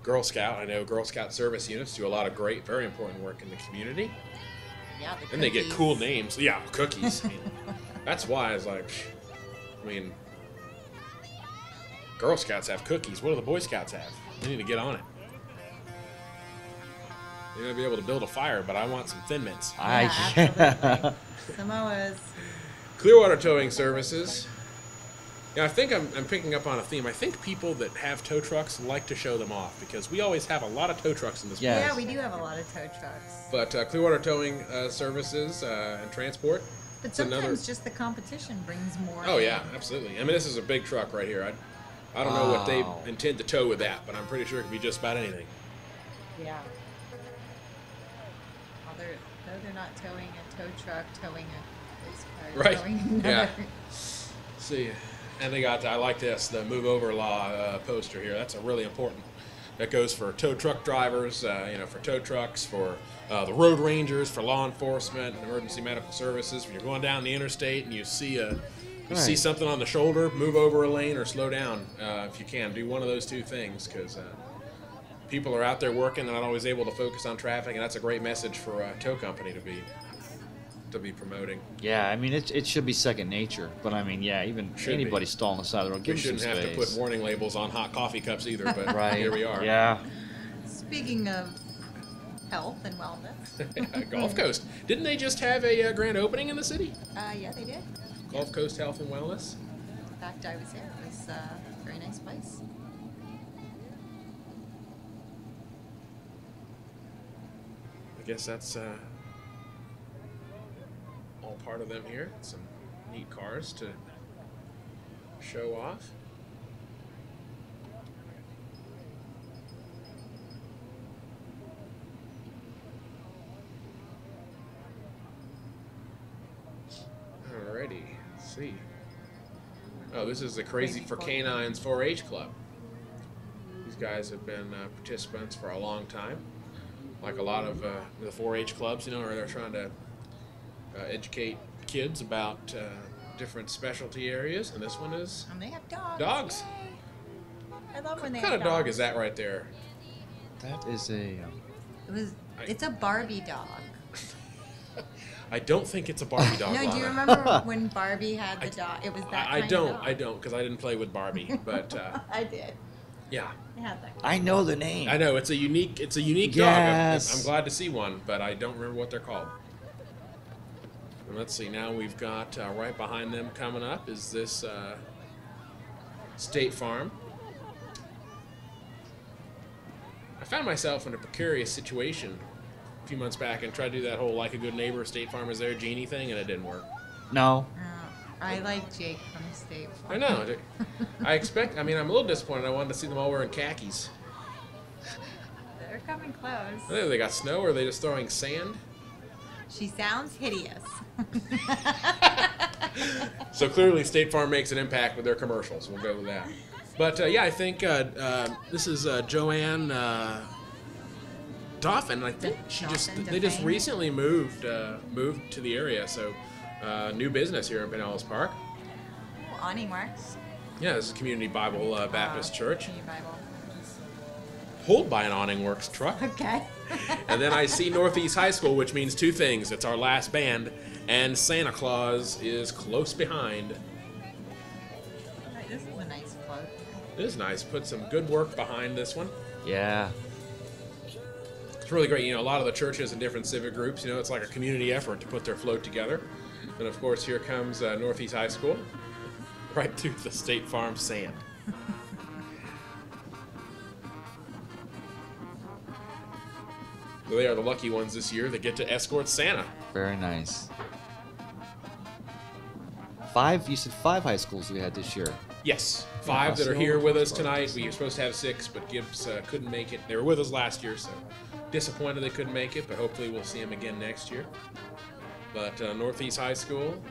Girl Scout. I know Girl Scout service units do a lot of great, very important work in the community. Yeah, the And they get cookies. cool names. Yeah, cookies. I mean, that's why I was like, Girl Scouts have cookies. What do the Boy Scouts have? They need to get on it. They're going to be able to build a fire, but I want some Thin Mints. Yeah, absolutely. Samoas. Clearwater Towing Services. Yeah, I think I'm picking up on a theme. I think people that have tow trucks like to show them off because we always have a lot of tow trucks in this place. Yeah, we do have a lot of tow trucks. But Clearwater Towing Services and Transport. But it's sometimes just the competition brings more. Oh, yeah, absolutely. I mean, this is a big truck right here. I don't know what they Wow. intend to tow with that, but I'm pretty sure it could be just about anything. Yeah. Well, they're not towing a tow truck, towing a police car. Right. Towing another. Yeah. See, and they got, I like this, the Move Over Law poster here. That's a really important. That goes for tow truck drivers, for tow trucks, for the road rangers, for law enforcement, and emergency medical services. When you're going down the interstate and you see see something on the shoulder, move over a lane or slow down if you can. Do one of those two things because people are out there working and not always able to focus on traffic, and that's a great message for a tow company to to be promoting. Yeah, I mean, it should be second nature. But, I mean, yeah, even anybody stalling the side of the road, give We them some shouldn't have space. to put warning labels on hot coffee cups either, but Right. here we are. Yeah. Speaking of health and wellness. Gulf Coast. Didn't they just have a grand opening in the city? Yeah, they did. Gulf Coast Health and Wellness. In fact, I was there. It was a very nice place. I guess that's all part of them here. Some neat cars to show off. Alrighty, let's see. Oh, this is the Crazy for Canines 4-H Club. These guys have been participants for a long time. Like a lot of the 4-H clubs, you know, where they're trying to educate kids about different specialty areas, and this one is And they have dogs. dogs. Yay. I love when they What kind have of dog dogs. is that right there? That is a... It's a Barbie dog. I don't think it's a Barbie dog. No, do you Lana. remember when Barbie had the dog? It was that I kind don't, of dog. I don't, because I didn't play with Barbie. But I did. yeah, I had that. I know the name. I know it's a unique Yes. dog. I'm glad to see one, but I don't remember what they're called. And let's see. Now we've got right behind them coming up is this State Farm. I found myself in a precarious situation a few months back and tried to do that whole like a good neighbor, State Farm is there, genie thing, and it didn't work. No. I like Jake from State Farm. I know. I mean, I'm a little disappointed. I wanted to see them all wearing khakis. They're coming close. I think they got snow, or are they just throwing sand? She sounds hideous. So clearly State Farm makes an impact with their commercials. We'll go with that. But yeah, I think this is Joanne Dauphin. I think they just recently moved to the area, so new business here in Pinellas Park. Awning Works. Yeah, this is Community Bible Baptist Church, Community Bible. pulled by an Awning Works truck. Okay. And then I see Northeast High School, which means two things. It's our last band, and Santa Claus is close behind. Right, this is a nice float. It is nice. Put some good work behind this one. Yeah. It's really great. You know, a lot of the churches and different civic groups, you know, it's like a community effort to put their float together. And of course, here comes Northeast High School, right through the State Farm sand. They are the lucky ones this year that get to escort Santa. Very nice. You said 5 high schools we had this year. Yes, 5 that are here with us tonight. We were supposed to have 6, but Gibbs couldn't make it. They were with us last year, so disappointed they couldn't make it, but hopefully we'll see them again next year. But Northeast High School,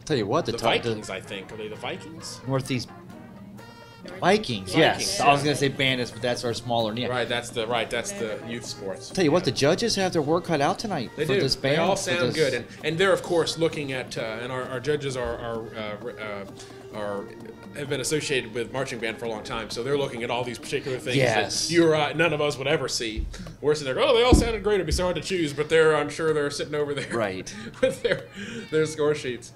Tell you what, the Vikings, I think. Are they the Vikings? Northeast Vikings, yes. I was gonna say Bandits, but that's our smaller. Yeah. Right, that's the youth sports. Tell you what, the judges have their work cut out tonight. They for do. This band, they all for sound this- good, and they're of course looking at and our judges are have been associated with marching band for a long time, so they're looking at all these particular things Yes. that you or I, none of us would ever see. We're sitting there, oh, they all sounded great. It'd be so hard to choose, but I'm sure they're sitting over there, Right. with their score sheets.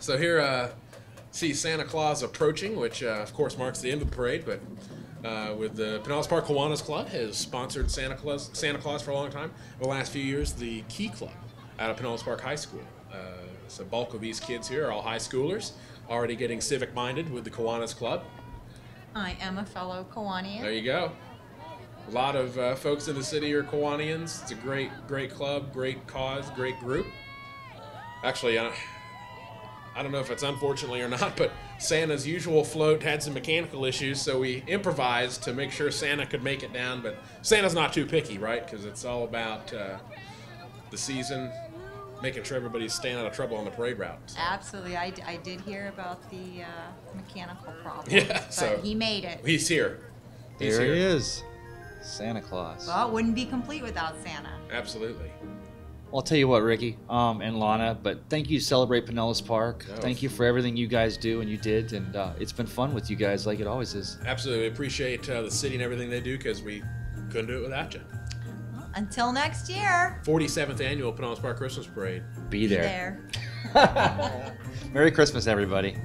So here, see Santa Claus approaching, which of course marks the end of the parade, but with the Pinellas Park Kiwanis Club has sponsored Santa Claus for a long time. The last few years, the Key Club out of Pinellas Park High School. So the bulk of these kids here are all high schoolers, already getting civic minded with the Kiwanis Club. I am a fellow Kiwanian. There you go. A lot of folks in the city are Kiwanians. It's a great club, great cause, great group. Actually, I don't know if it's unfortunately or not, but Santa's usual float had some mechanical issues, so we improvised to make sure Santa could make it down. But Santa's not too picky, right? Because it's all about the season, making sure everybody's staying out of trouble on the parade route. So. Absolutely. I did hear about the mechanical problem. Yeah, but so he made it. He's here. He's There here. he is, Santa Claus. Well, it wouldn't be complete without Santa. Absolutely. Well, I'll tell you what, Ricky, and Lana, but thank you, Celebrate Pinellas Park. No. Thank you for everything you guys do and you did, and it's been fun with you guys like it always is. Absolutely. We appreciate the city and everything they do because we couldn't do it without you. Well, Until next year. 47th annual Pinellas Park Christmas Parade. Be there. Merry Christmas, everybody.